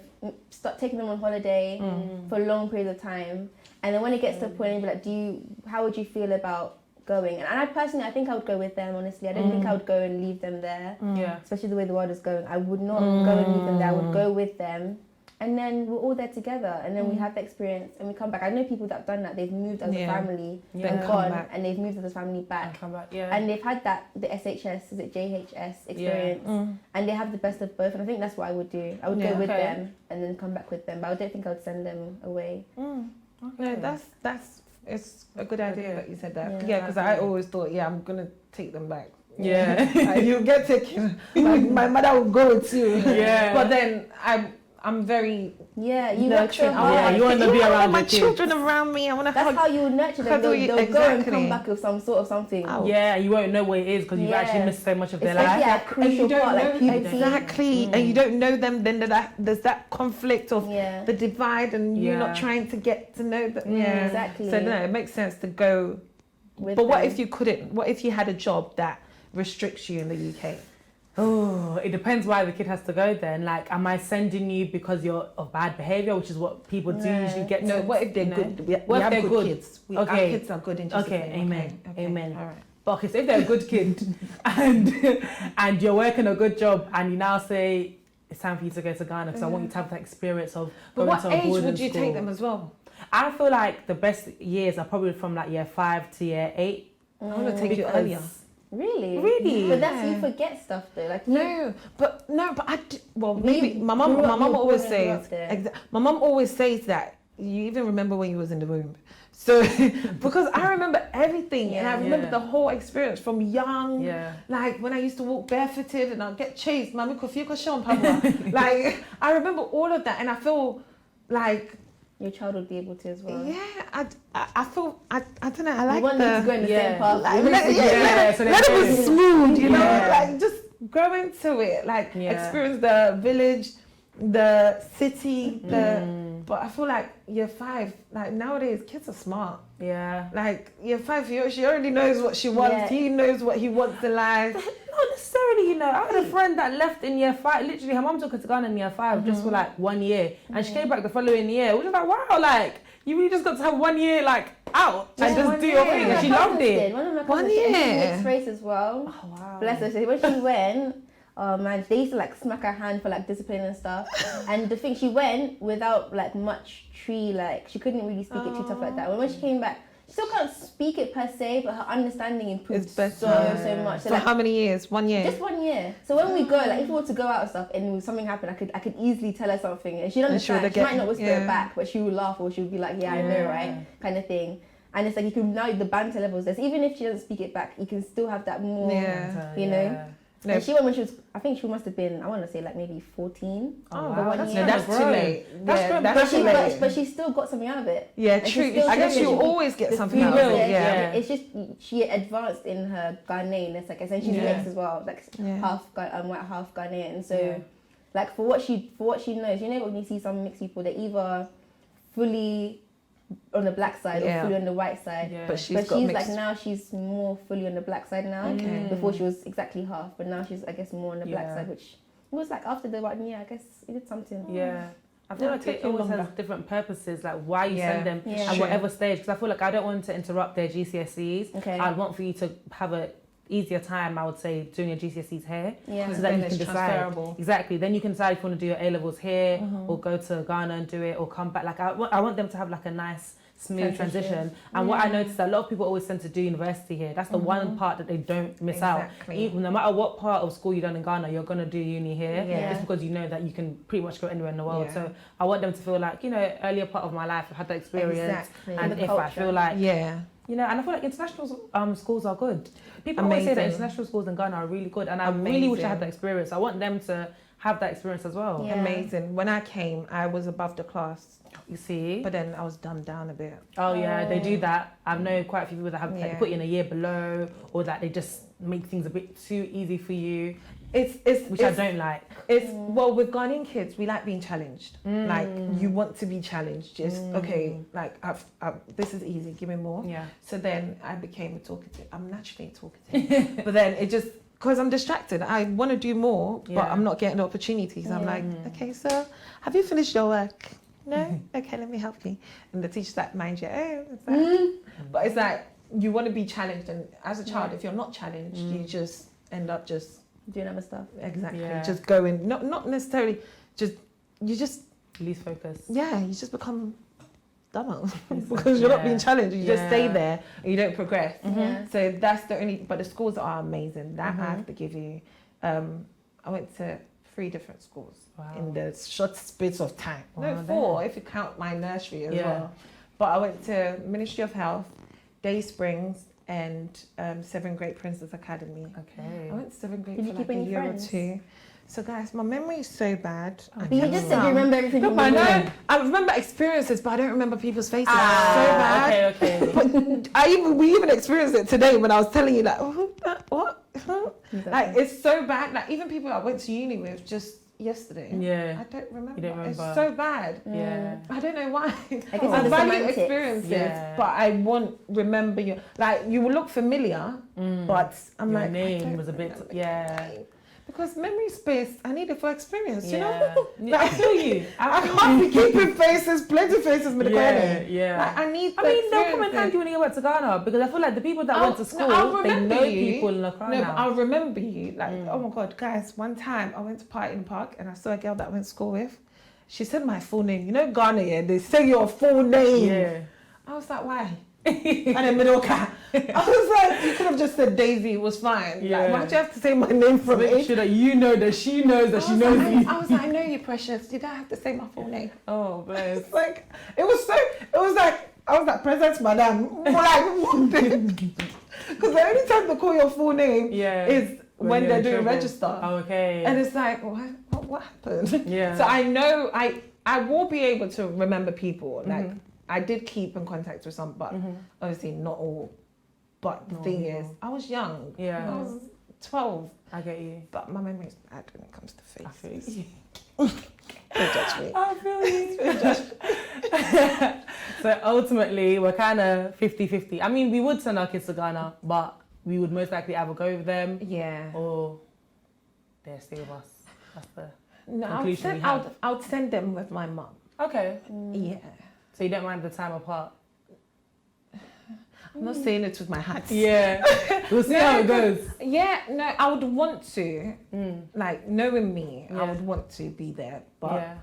start taking them on holiday for long periods of time, and then when it gets to the point, be like, how would you feel about going? And I think I would go with them, honestly. I don't think I would go and leave them there. Yeah. Especially the way the world is going. I would not go and leave them there. I would go with them. And then we're all there together. And then we have the experience and we come back. I know people that have done that. They've moved as a family and gone. And they've moved as a family back. And come back, yeah. And they've had the SHS, is it JHS experience. And they have the best of both. And I think that's what I would do. I would go with them and then come back with them. But I don't think I would send them away. No, that's it's a good idea that you said that. Yeah, because I always thought, I'm gonna take them back. Yeah. You get taken. My mother will go with you. Yeah. But then I'm very You nurturing. You want to be around my your kids. children around me. I want to That's how you nurture them. They'll go and come back with some sort of something. Yeah, you won't know what it is because you've actually missed so much of their life. Yeah, crucial part, like puberty. Exactly. And you don't know them, then there's that conflict of the divide and you're not trying to get to know them. Yeah, exactly. So no, it makes sense to go. But what if you couldn't? What if you had a job that restricts you in the UK? Oh, it depends why the kid has to go then. Like, am I sending you because you're of bad behaviour, which is what people do usually get to. No, what if they're good? We have good kids. Our kids are good in Jesus' name. Amen. Okay. Amen. All right. But okay, so if they're a good kid and you're working a good job and you now say, it's time for you to go to Ghana because I want you to have that experience of going to a boarding school. What age would you take them as well? I feel like the best years are probably from like year 5 to year 8. I want to take you earlier. Really? But that's you forget stuff though. Like maybe my mum always says my mum always says that you even remember when you was in the womb. So because I remember everything and I remember the whole experience from young. Yeah. Like when I used to walk barefooted and I'd get chased, Mami Kofi Koshon Pabwa. Like I remember all of that and I feel like your child would be able to as well. Yeah, I feel I don't know. I like you want them to go in the same path. Like, let it be smooth, you know. Like just go into it. Like experience the village, the city, But I feel like year 5, like nowadays, kids are smart. Yeah. Like year 5, she already knows what she wants. Yeah. He knows what he wants in life. Not necessarily, you know. I had a friend that left in year 5. Literally, her mum took her to Ghana in year 5 just for like 1 year, and she came back the following year. Which was like, wow, like you really just got to have 1 year like out and just do your thing. And she loved it. One of my cousins did mixed race as well. Oh wow. Bless her. So when she went. Oh man, they used to like smack her hand for like discipline and stuff. And the thing, she went without like much tree, like she couldn't really speak it too tough like that. When she came back, she still can't speak it per se, but her understanding improved so much. So like, how many years? 1 year? Just 1 year. So when we go, like if we were to go out and stuff and something happened, I could easily tell her something and she'd understand. She might not whisper it back, but she would laugh or she would be like, I know, right? Kind of thing. And it's like you can now the banter levels. There's even if she doesn't speak it back, you can still have that more, you know. No. And she went when she was, I think she must have been, I want to say like maybe 14. Oh, wow. That's too late. That's too late. But she still got something out of it. Yeah, and true. I guess she'll always get something out of it. Yeah. It's just, she advanced in her Ghanaian, like, and she's mixed as well, like half white, half Ghanaian. So, like, for what she knows, you know, when you see some mixed people, they're either fully on the black side or fully on the white side. Yeah. But she's like now she's more fully on the black side now. Okay. Before she was exactly half, but now she's I guess more on the black side, which was like after the 1 year, I guess it did something. Yeah. I feel like it always has different purposes, like why you send them at whatever stage. Because I feel like I don't want to interrupt their GCSEs. Okay. I'd want for you to have a easier time, I would say, doing your GCSEs here. Yeah. So that you can decide. Transferable. Exactly. Then you can decide if you want to do your A-levels here or go to Ghana and do it or come back. Like, I want them to have like a nice, smooth transition. And what I noticed, that a lot of people always tend to do university here. That's the one part that they don't miss out. Even no matter what part of school you've done in Ghana, you're going to do uni here. It's because you know that you can pretty much go anywhere in the world. So I want them to feel like, you know, earlier part of my life, I've had that experience. And if I feel like, you know, and I feel like international schools are good. People always say that international schools in Ghana are really good. And I really wish I had that experience. I want them to have that experience as well. Yeah. Amazing. When I came, I was above the class. You see? But then I was dumbed down a bit. Oh yeah, they do that. I've known quite a few people that have like, put you in a year below, or that they just make things a bit too easy for you. Which I don't like. Well, with Ghanaian kids, we like being challenged. Like, you want to be challenged. Just okay, like I've this is easy. Give me more. Yeah. So then I became a talkative. I'm naturally talkative, but then it just because I'm distracted. I want to do more, but I'm not getting the opportunities. I'm like, okay, so have you finished your work? No? Okay, let me help you. And the teacher's like, mind you, but it's like, you want to be challenged. And as a child, if you're not challenged, you just end up just... doing other stuff. Exactly. Just going, not necessarily, you just... lose focus. Yeah, you just become dumber because you're not being challenged. You just stay there and you don't progress. So that's the only... But the schools are amazing. That I have to give you. I went to 3 different schools in the short space of time. No, 4 if you count my nursery as well. But I went to Ministry of Health, Day Springs, and 7th Grade Princess Academy. Okay. I went to 7th grade Did for you like keep a any year friends? or 2. So guys, my memory is so bad. But you just said you remember everything. No, I remember experiences, but I don't remember people's faces. So bad. Okay. But we even experienced it today when I was telling you, like, what? Exactly. Like, it's so bad. Like, even people I went to uni with just yesterday. Yeah. I don't remember. You don't remember. It's so bad. Yeah. I don't know why. I guess I it's value semantics. experiences, but I won't remember you. Like, you will look familiar, but I'm Your like, name was a bit, because memory space, I need it for experience, you know? Like, I feel you. I can't be keeping faces, plenty faces with the Yeah. Like, I need. I mean, they'll come in handy when you go back to Ghana, because I feel like the people that went to school, they know people in Accra No, now. but I'll remember you. Like, oh my God, guys! One time I went to party in the park and I saw a girl that I went to school with. She said my full name. You know, Ghana, they say your full name. Yeah. I was like, why? And a middle cat. I was like, you could have just said Daisy. It was fine. Yeah. Like, why'd you have to say my name from Make sure that you know that she knows that she knows you. I was like, I know you, precious. You don't have to say my full name. Oh, bless. It's like, it was like, I was like, present, madam. Like, what? Because the only time they call your full name is when they're doing register. Oh, okay. And it's like, what happened? Yeah. So I know, I will be able to remember people. Like, I did keep in contact with some, but obviously not all. But the thing is, I was young. Yeah. I was 12. I get you. But my memory is bad when it comes to faces. I feel you. Don't judge me. I feel you. So ultimately, we're kind of 50-50. I mean, we would send our kids to Ghana, but we would most likely either go with them or they'll stay with us. That's the conclusion we have. I would send them with my mum. Okay. Yeah. So you don't mind the time apart? I'm not saying it with my heart. Yeah. We'll see how it goes. Yeah, no, I would want to. Like, knowing me, I would want to be there. But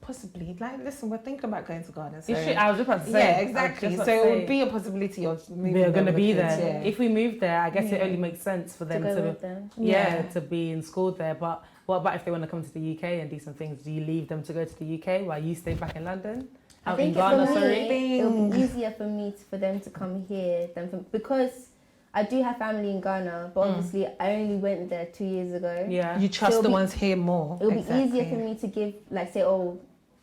possibly, like, listen, we're thinking about going to Ghana. So. I was just about to say. Yeah, exactly. So it would be a possibility of moving. They're going to be kids, there. If we move there, I guess it only makes sense for them to be in school there. But what about if they want to come to the UK and do some things? Do you leave them to go to the UK while you stay back in London? I think it'll be easier for me for them to come here because I do have family in Ghana, but obviously I only went there 2 years ago. Yeah, you trust the ones here more. It'll be easier for me to give, like, say, oh,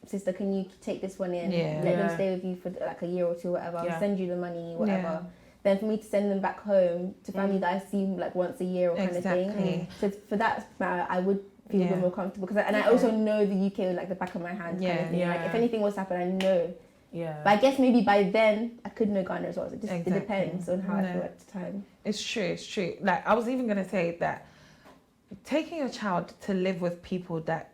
sister, can you take this one in? Let them stay with you for like a year or two, whatever. I'll send you the money, whatever. Then for me to send them back home to family that I see like once a year or kind of thing. So for that matter, I would feel a bit more comfortable because I also know the UK with like the back of my hand kind of thing. Like if anything was to happen, I know. Yeah. But I guess maybe by then I could know Ghana as well. So it depends on how I feel at the time. It's true. Like I was even gonna say that taking your child to live with people to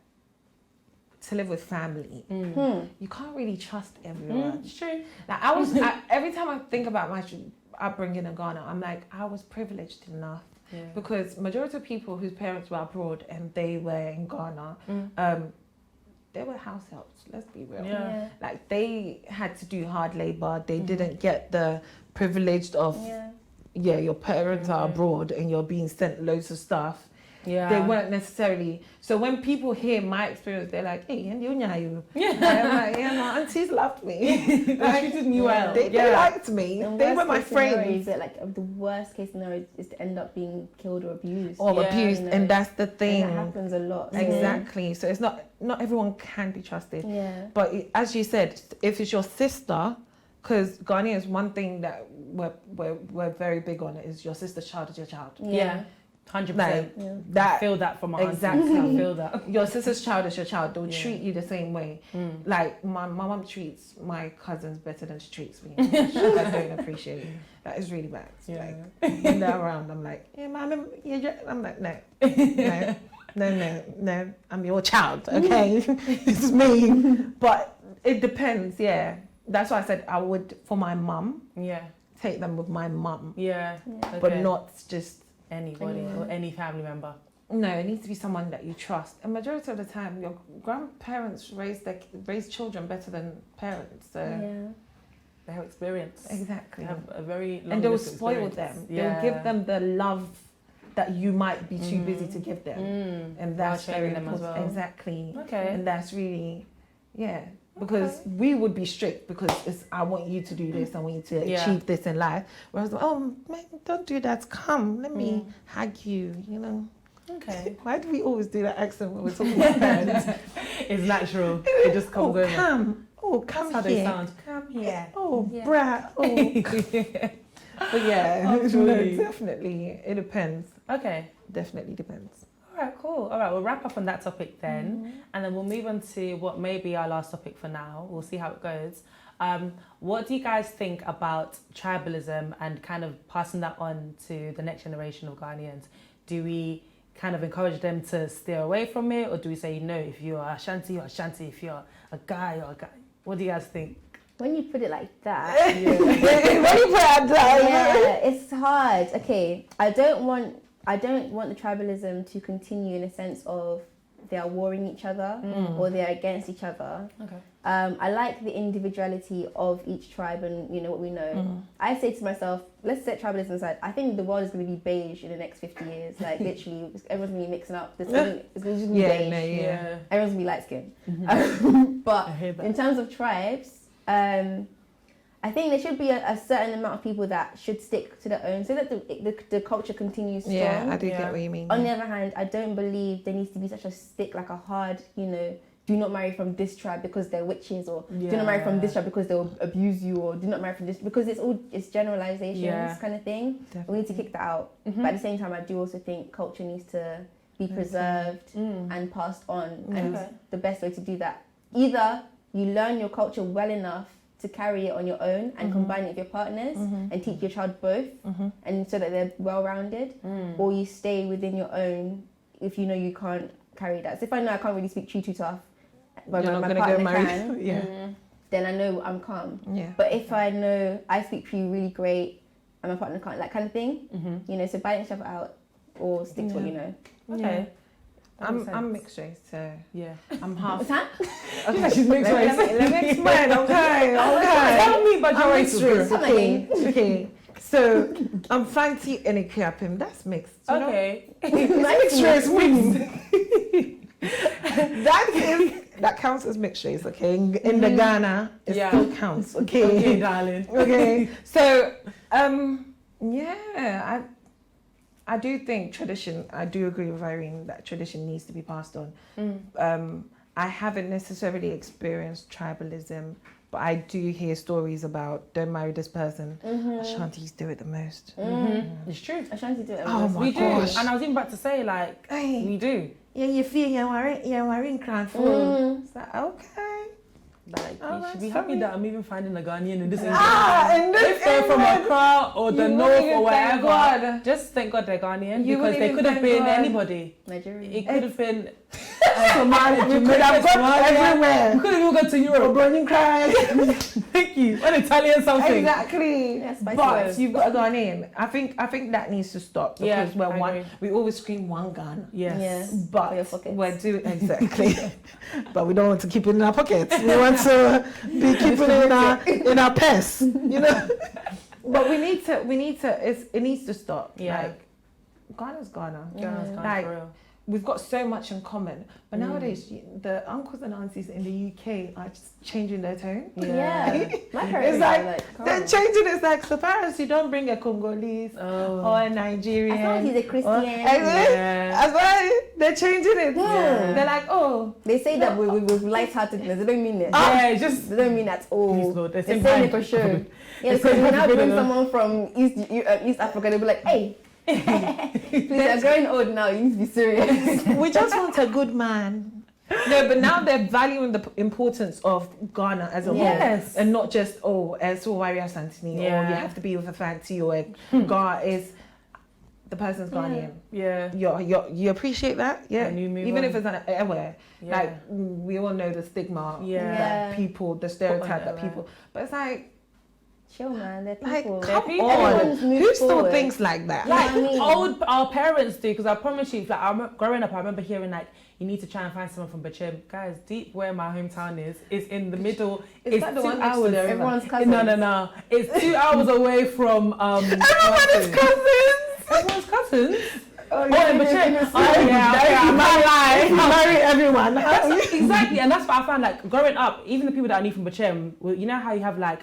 live with family, you can't really trust everyone. It's true. Like every time I think about my children, upbringing in Ghana, I'm like, I was privileged enough. Yeah. Because majority of people whose parents were abroad and they were in Ghana, they were house helps, let's be real. Yeah. Like, they had to do hard labor. They didn't get the privilege of, your parents are abroad and you're being sent loads of stuff. Yeah. They weren't necessarily. So when people hear my experience, they're like, hey, and you know. Yeah. And I'm like, yeah, my aunties loved me. They treated me well. They liked me. They were my friends. The worst case scenario is to end up being killed or abused. Or abused, and that's the thing. And that happens a lot. Exactly. So it's not everyone can be trusted. Yeah. But as you said, if it's your sister, because Ghanaians, one thing that we're very big on is your sister's child is your child. Yeah. 100%. Like, I feel that from my exactly. I feel that. Your sister's child is your child. They'll treat you the same way. Like my mum treats my cousins better than she treats me. I don't appreciate it. That is really bad. Yeah. Like, when they're around, I'm like, yeah, mum, I'm like, no, I'm your child. Okay, this is me. But it depends. Yeah, that's why I said I would for my mum. Yeah. Take them with my mum. Yeah. Okay. But not just anybody or any family member. No, it needs to be someone that you trust. And majority of the time, your grandparents raise children better than parents. So they have experience. Exactly. They have a very long and they'll list of spoil experience. them. They'll give them the love that you might be too busy to give them. And that's very them as important. well. Exactly. Okay. And that's really, because we would be strict because I want you to do this, I want you to achieve this in life. Whereas, man, don't do that. Come, let me hug you, you know. Okay. Why do we always do that accent when we're talking about parents? It's natural. It just comes over. Come. Oh, come That's here. how they sound. Come here. Oh, bruh. Oh. But Absolutely. no, definitely. It depends. Okay. Definitely depends. All right, cool. All right, we'll wrap up on that topic then, and then we'll move on to what may be our last topic for now. We'll see how it goes. What do you guys think about tribalism and kind of passing that on to the next generation of Ghanaians? Do we kind of encourage them to steer away from it, or do we say, no, if you're Ashanti, you're Ashanti, if you're a guy, you're a guy? What do you guys think? When you put it like that, When you put it like that, it's hard. Okay, I don't want the tribalism to continue in a sense of they are warring each other or they are against each other. Okay. I like the individuality of each tribe and what we know. I say to myself, let's set tribalism aside. I think the world is going to be beige in the next 50 years. Like literally, everyone's going to be mixing up. It's going to just be beige. Everyone's going to be light skinned. But in terms of tribes, I think there should be a certain amount of people that should stick to their own so that the culture continues strong. yeah, I do get what you mean. On the other hand, I don't believe there needs to be such a stick, like a hard, do not marry from this tribe because they're witches, or do not marry from this tribe because they'll abuse you, or do not marry from this, because it's generalizations kind of thing. Definitely. We need to kick that out. But at the same time, I do also think culture needs to be preserved and passed on. And the best way to do that, either you learn your culture well enough to carry it on your own and combine it with your partners and teach your child both, and so that they're well-rounded, or you stay within your own if you know you can't carry that. So if I know I can't really speak too tough, but my partner can, then I know I'm calm. Yeah. But if I know I speak Tree really great and my partner can't, that kind of thing, so balance each other out or stick to what you know. Okay. I'm mixed race, so I'm half. What's that? Okay. She's mixed race. Let me explain. Okay. Tell me about your race. Okay. So I'm fancy and a Kiapim. That's mixed. Okay. Mixed race wins. That counts as mixed race. Okay. In the Ghana, it still counts. Okay. Okay, darling. Okay. So I do think tradition, I do agree with Irene that tradition needs to be passed on. I haven't necessarily experienced tribalism, but I do hear stories about don't marry this person. Ashantis do it the most. It's true. Ashanti do it. We do. And I was even about to say, we do. Yeah, you feel you're wearing crown full. It's like, okay. Like, Oh, you should be that's happy sweet. that I'm even finding a Ghanaian in this industry. In this If they're from England, Accra or the you north wouldn't or even thank wherever, God. just thank God they're Ghanaian You because wouldn't they even could have thank been God. anybody. Nigerian. It could have been Somali, we could have got everywhere. We could have even gone to Europe. Burning cry. Thank you. An Italian something. Exactly. Yeah, spicy But rice. you've got a Ghanaian. I think that needs to stop Yeah, because we're I one. agree. We always scream one Ghana. Yes. Yeah. But For your pockets. we're doing exactly. But we don't want to keep it in our pockets. We want to be keeping it in our purse. You know. But we need to. It needs to stop. Yeah. Like Ghana's Ghana. Ghana's Ghana, Like, for real. We've got so much in common, but nowadays the uncles and aunties in the UK are just changing their tone. Yeah. My parents It's are like come they're on. changing. It's like, so parents, you don't bring a Congolese or a Nigerian. As long as he's a Christian. As well, they're changing it. Yeah. They're like, oh, They say that with lightheartedness. They don't mean it. Yeah, just They don't mean at all. Please, Lord, they're They're saying saying it bad. for sure. Yeah, They're because saying when I bad. bring someone from East Africa, they'll be like, hey, please, you're growing old now. You need to be serious. we just want a good man. No, but now they're valuing the importance of Ghana as a whole, Yes. and not just so Warrior Santini or Yeah. you have to be with a fancy or a Ghana is the person's Ghanaian. yeah. You appreciate that, yeah. And you move Even on. if it's anywhere, Yeah. like we all know the stigma Yeah. that people, the stereotype that it, people. But it's like Chill, man. They're Like, people. come people. on. Everyone's moved Who still forward. thinks like that? Yeah. Like I mean- our parents do, because I promise you, like growing up, I remember hearing like you need to try and find someone from Bachem. Guys, deep where my hometown is in the middle. Is that the 2 one next to hours. the river? Everyone's cousin. No. It's 2 hours away from Everybody's cousins. Everyone's cousins. Oh, Oh, in Bachem. Oh yeah, Marry everyone. Exactly, and that's what I found. Like growing up, even the people that I knew from Bachem, you know how you have like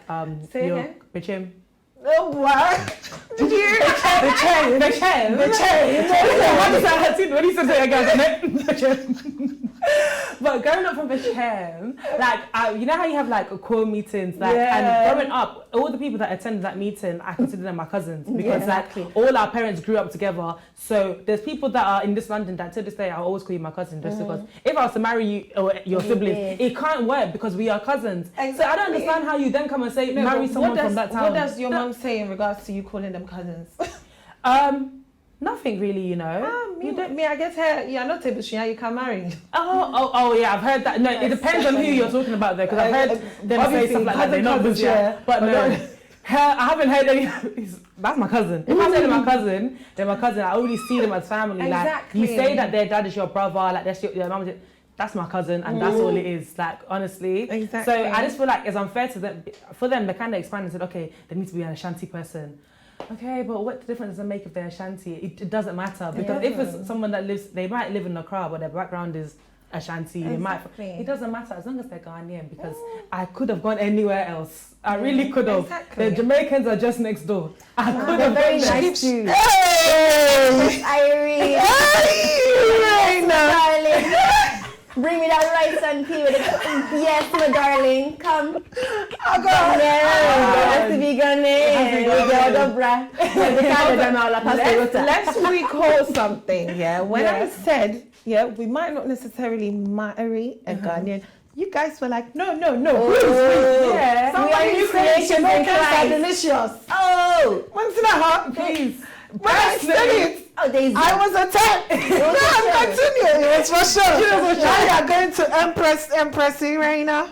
Say your again? Bachem. Oh, what? Did you hear Bachem. What do you say again? Bachem. But growing up from Bachem, like you know how you have like core meetings, like Yeah. and growing up, all the people that attended that meeting, I consider them my cousins because Exactly. like all our parents grew up together. So there's people that are in this London that to this day I'll always call you my cousin just because if I was to marry you or your siblings, it can't work because we are cousins. So I don't Exactly. understand how you then come and say No, marry but someone from that town. What does your mum say in regards to you calling them cousins? Nothing really, you know. Me, I get her. You're not able to, you can marry. Oh, yeah, I've heard that. No, it depends on who you're talking about there, because I've heard them say obviously, stuff like that. They're not cousins, good, yeah. but no. I haven't heard any. That's my cousin. If I say they're my cousin, they're my cousin. I already see them as family. Exactly. Like you say that their dad is your brother, like that's your mum. That's my cousin, and that's all it is. Like honestly. Exactly. So I just feel like it's unfair to them. For them, they kind of expanded and said, okay, they need to be an Ashanti person. Okay, but what difference does it make if they're Ashanti? It doesn't matter because if it's someone that lives, they might live in Accra, but their background is Ashanti. They might. It doesn't matter as long as they're Ghanaian because I could have gone anywhere else. I really could have. Exactly. The Jamaicans are just next door. I could They're have very gone there. nice too. Hey! Irie. Hey! Darling. Bring me that rice and pea with it. Yes, my darling. Come. Oh God! Yeah, has to be Ghanaian. With the other bra. Let's recall something. Yeah, when I said we might not necessarily marry a Ghanaian. You guys were like, no. Oh, yeah. Somebody We said are Jamaicans are Christ. delicious. Oh. What's that? Please. When I said it, Oh, Daisy. I was attacked. No, I'm continuing. It was for sure. Now you are going to Empress Irena.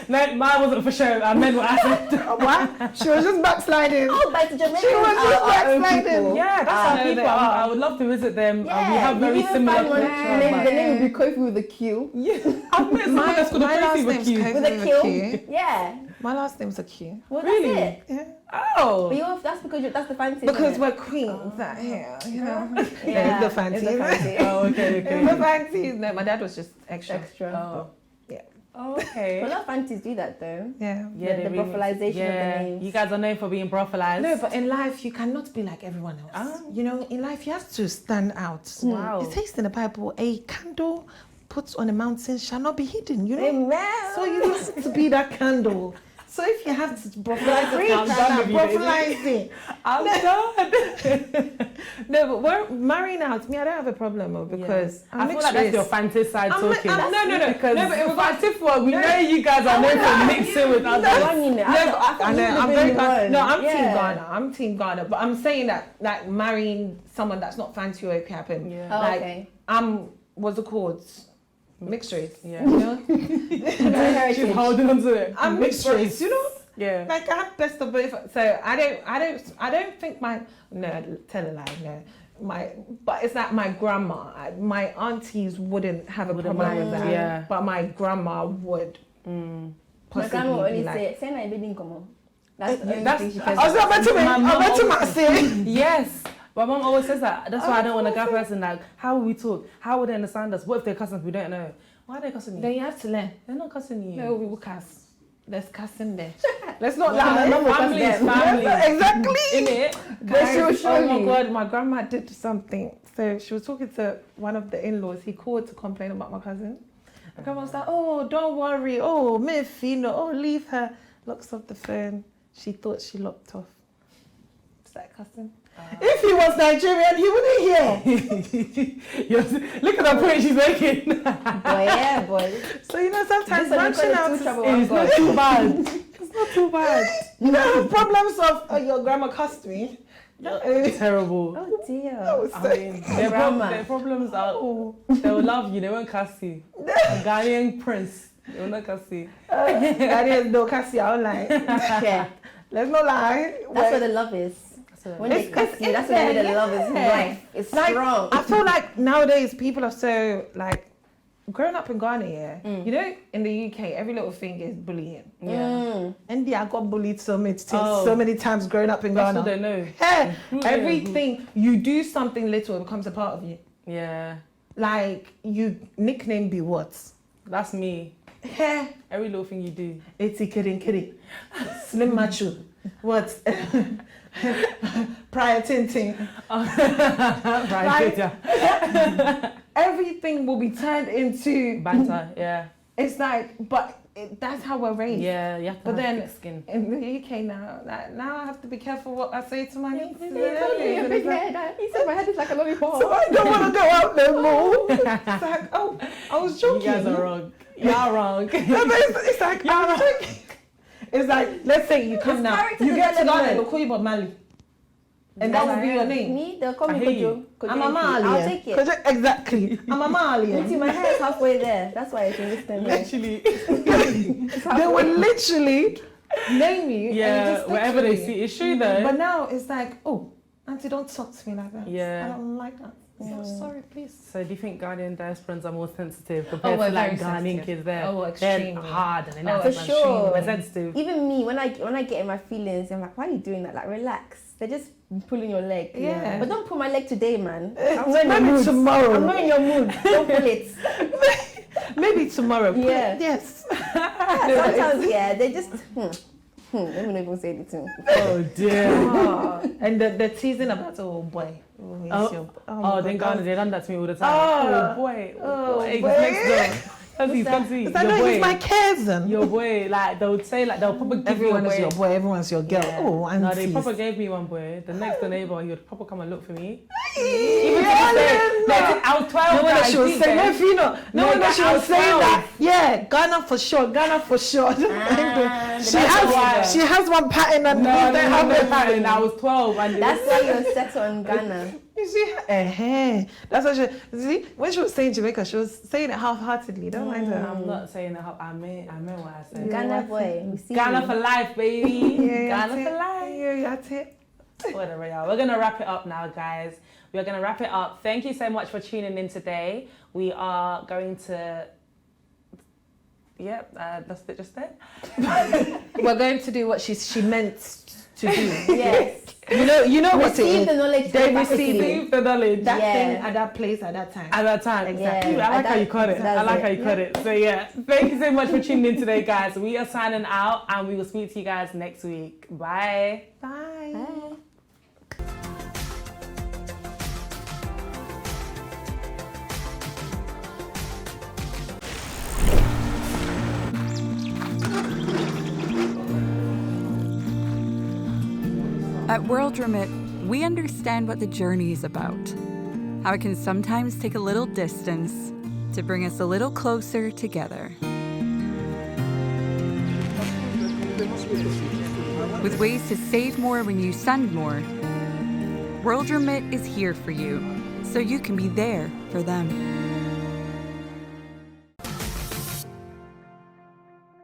No, mine wasn't for sure. I meant what I said. What? She was just backsliding. Oh, but the Jamaicans She was just are our own backsliding. people. Yeah, that's our no, people. they are. I would love to visit them. Yeah, We have very similar culture. The name would be Kofi with a Q. Yeah, I've met someone that's called a my last Kofi with name's you. Kofi. With a Q. Yeah. My last name's a Q. Well, Really? that's it. Yeah. Oh. But that's because that's the fancy. Because isn't we're it? queens out here, you know. Yeah, the fancy. it's the fancy. Oh, okay. It's the fancy. No, my dad was just extra. Extra. Oh. Yeah. Oh, okay. But a lot of fancies do that though. Yeah. Yeah, the they really- brothalization of the names. You guys are known for being brothalized. No, but in life you cannot be like everyone else. Ah. You know, in life you have to stand out. Wow. It says in the Bible, a candle put on a mountain shall not be hidden. You know. Amen. So you need to be that candle. So if you have to brothelize it, I'm done. No, but we're marrying out. Me, I don't have a problem because I feel like that's your fantasy side talking. No. Because no, but it was like for we know you guys are known for mixing with others. I'm Team Ghana, but I'm saying that like marrying someone that's not fan to Ethiopia happened. Oh, Like okay. what's it called? Mixed race. Yeah. You know? She's holding on to it. I'm mixed race, you know? Yeah. Like I have best of both. So I don't think tell a lie, no. But it's like my grandma, my aunties wouldn't have a problem with that. Yeah. But my grandma would. My Possibly grandma will only be like, say na ibe come. That's the only That's- thing she I can was say. about to say. Yes. My mom always says that. That's why I don't want a guy person. Like, how will we talk? How would they understand us? What if they're cousins we don't know? Why are they cussing you? then you have to learn. They're not cussing you. No, we will cuss. There's cussing there. Let's not lie. Family is family. Exactly. Innit? Guys, oh my God, my grandma did something. So she was talking to one of the in-laws. He called to complain about my cousin. My grandma was like, oh, don't worry. Oh, me Fino. Oh, leave her. Locks off the phone. She thought she locked off. Start cussing. If he was Nigerian, he wouldn't hear. Look at the point she's making. Boy. So, you know, sometimes This one branching out is is trouble. It's not too bad. It's not too bad. you know, problems of your grandma cussed me. Terrible. Oh dear. I mean, their problems are, they will love you, they won't cuss you. A Ghanaian prince, they will not cuss you. Ghanaians don't cuss you out like. Yeah. Let's not lie. That's where the love is. When they cuss you, that's where the love is right. It's like, strong. I feel like nowadays people are so like, growing up in Ghana, you know, in the UK, every little thing is bullying. Yeah. India, I got bullied so many times growing up in Ghana. That's what they know. Yeah, everything you do something little, it becomes a part of you. Yeah. Like you nickname be what? That's me. Yeah, Every little thing you do. it's kidding. Slim macho. What? Prior tinting. Right, yeah. Everything will be turned into Banter, yeah. It's like, but that's how we're raised. Yeah, you have to But have then thick skin. in the UK now, now I have to be careful what I say to my nieces. He said my head is like a lollipop. So I don't want to go out no more. It's like, oh, I was You joking. guys are wrong. You're wrong. No, but it's like, I was joking. It's like, let's say you come now, character you get to Ghana, development. they'll call you Bob Marley. And that will be your name. Me, they'll call I me hear you. Kojo. I'm a Malian. I'll take it. Exactly. I'm a Malian. See, my hair is halfway there. That's why I can listen here. Literally. They will literally name you. Yeah, and it just wherever they sticks with see. you. It's true though. But now it's like, oh, Auntie, don't talk to me like that. Yeah. I don't like that. So sorry, please. So do you think Ghanaian diasporans are more sensitive compared we're to like very Ghanaian sensitive. kids there? Oh, They're extremely. hard and they're Oh, not for extreme. sure. We're sensitive. Even me, when I get in my feelings, I'm like, why are you doing that? Like, relax. They're just pulling your leg. Yeah. But don't pull my leg today, man. I'm not in your Maybe mood. tomorrow. I'm not in your mood. Don't pull it. Maybe tomorrow. Yeah. Yes. Sometimes, yeah, they just. Let me not even say anything. Oh dear. And the teasing about, oh boy. Oh, then Ghana, they done that to me all the time. Oh. Oh boy. Oh, boy. He's boy. next door. Come see. Is that no, he's my cousin. Your boy, like they would say, like they'll probably give Everyone you a is boy. your boy, everyone's your girl. Yeah. Oh, No, aunties. they probably gave me one boy. The next door neighbor, he would probably come and look for me. Even Like, I was 12. no wonder guys, she was see, saying, eh? no, Fino. No No, wonder she I was was saying 12. that. Yeah, Ghana for sure. Ghana for sure. That's why. she has one pattern and No, we no, don't have no, it. pattern. I was 12 and That's why you're set on Ghana. You see, that's what she. See, when she was saying Jamaica, she was saying it half-heartedly. Don't mind her. I'm not saying that. I meant what I said. Ghana boy. We see Ghana you. for life, baby. Yeah, Ghana that's for it. life. Yeah, that's it. Whatever, y'all. We're gonna wrap it up now, guys. We're gonna wrap it up. Thank you so much for tuning in today. We are going to. Yep, that's it. Just it. We're going to do what she meant to do. Yes. You know what it Receive is. the knowledge. They capacity. Receive the knowledge. That Yeah. thing at that place at that time. At that time. Exactly. I like At how you that- cut it. I that's like it. how you cut it. So yeah, thank you so much for tuning in today, guys. We are signing out and we will speak to you guys next week. Bye. Bye. Bye. At World Remit, we understand what the journey is about, how it can sometimes take a little distance to bring us a little closer together. With ways to save more when you send more, World Remit is here for you, so you can be there for them.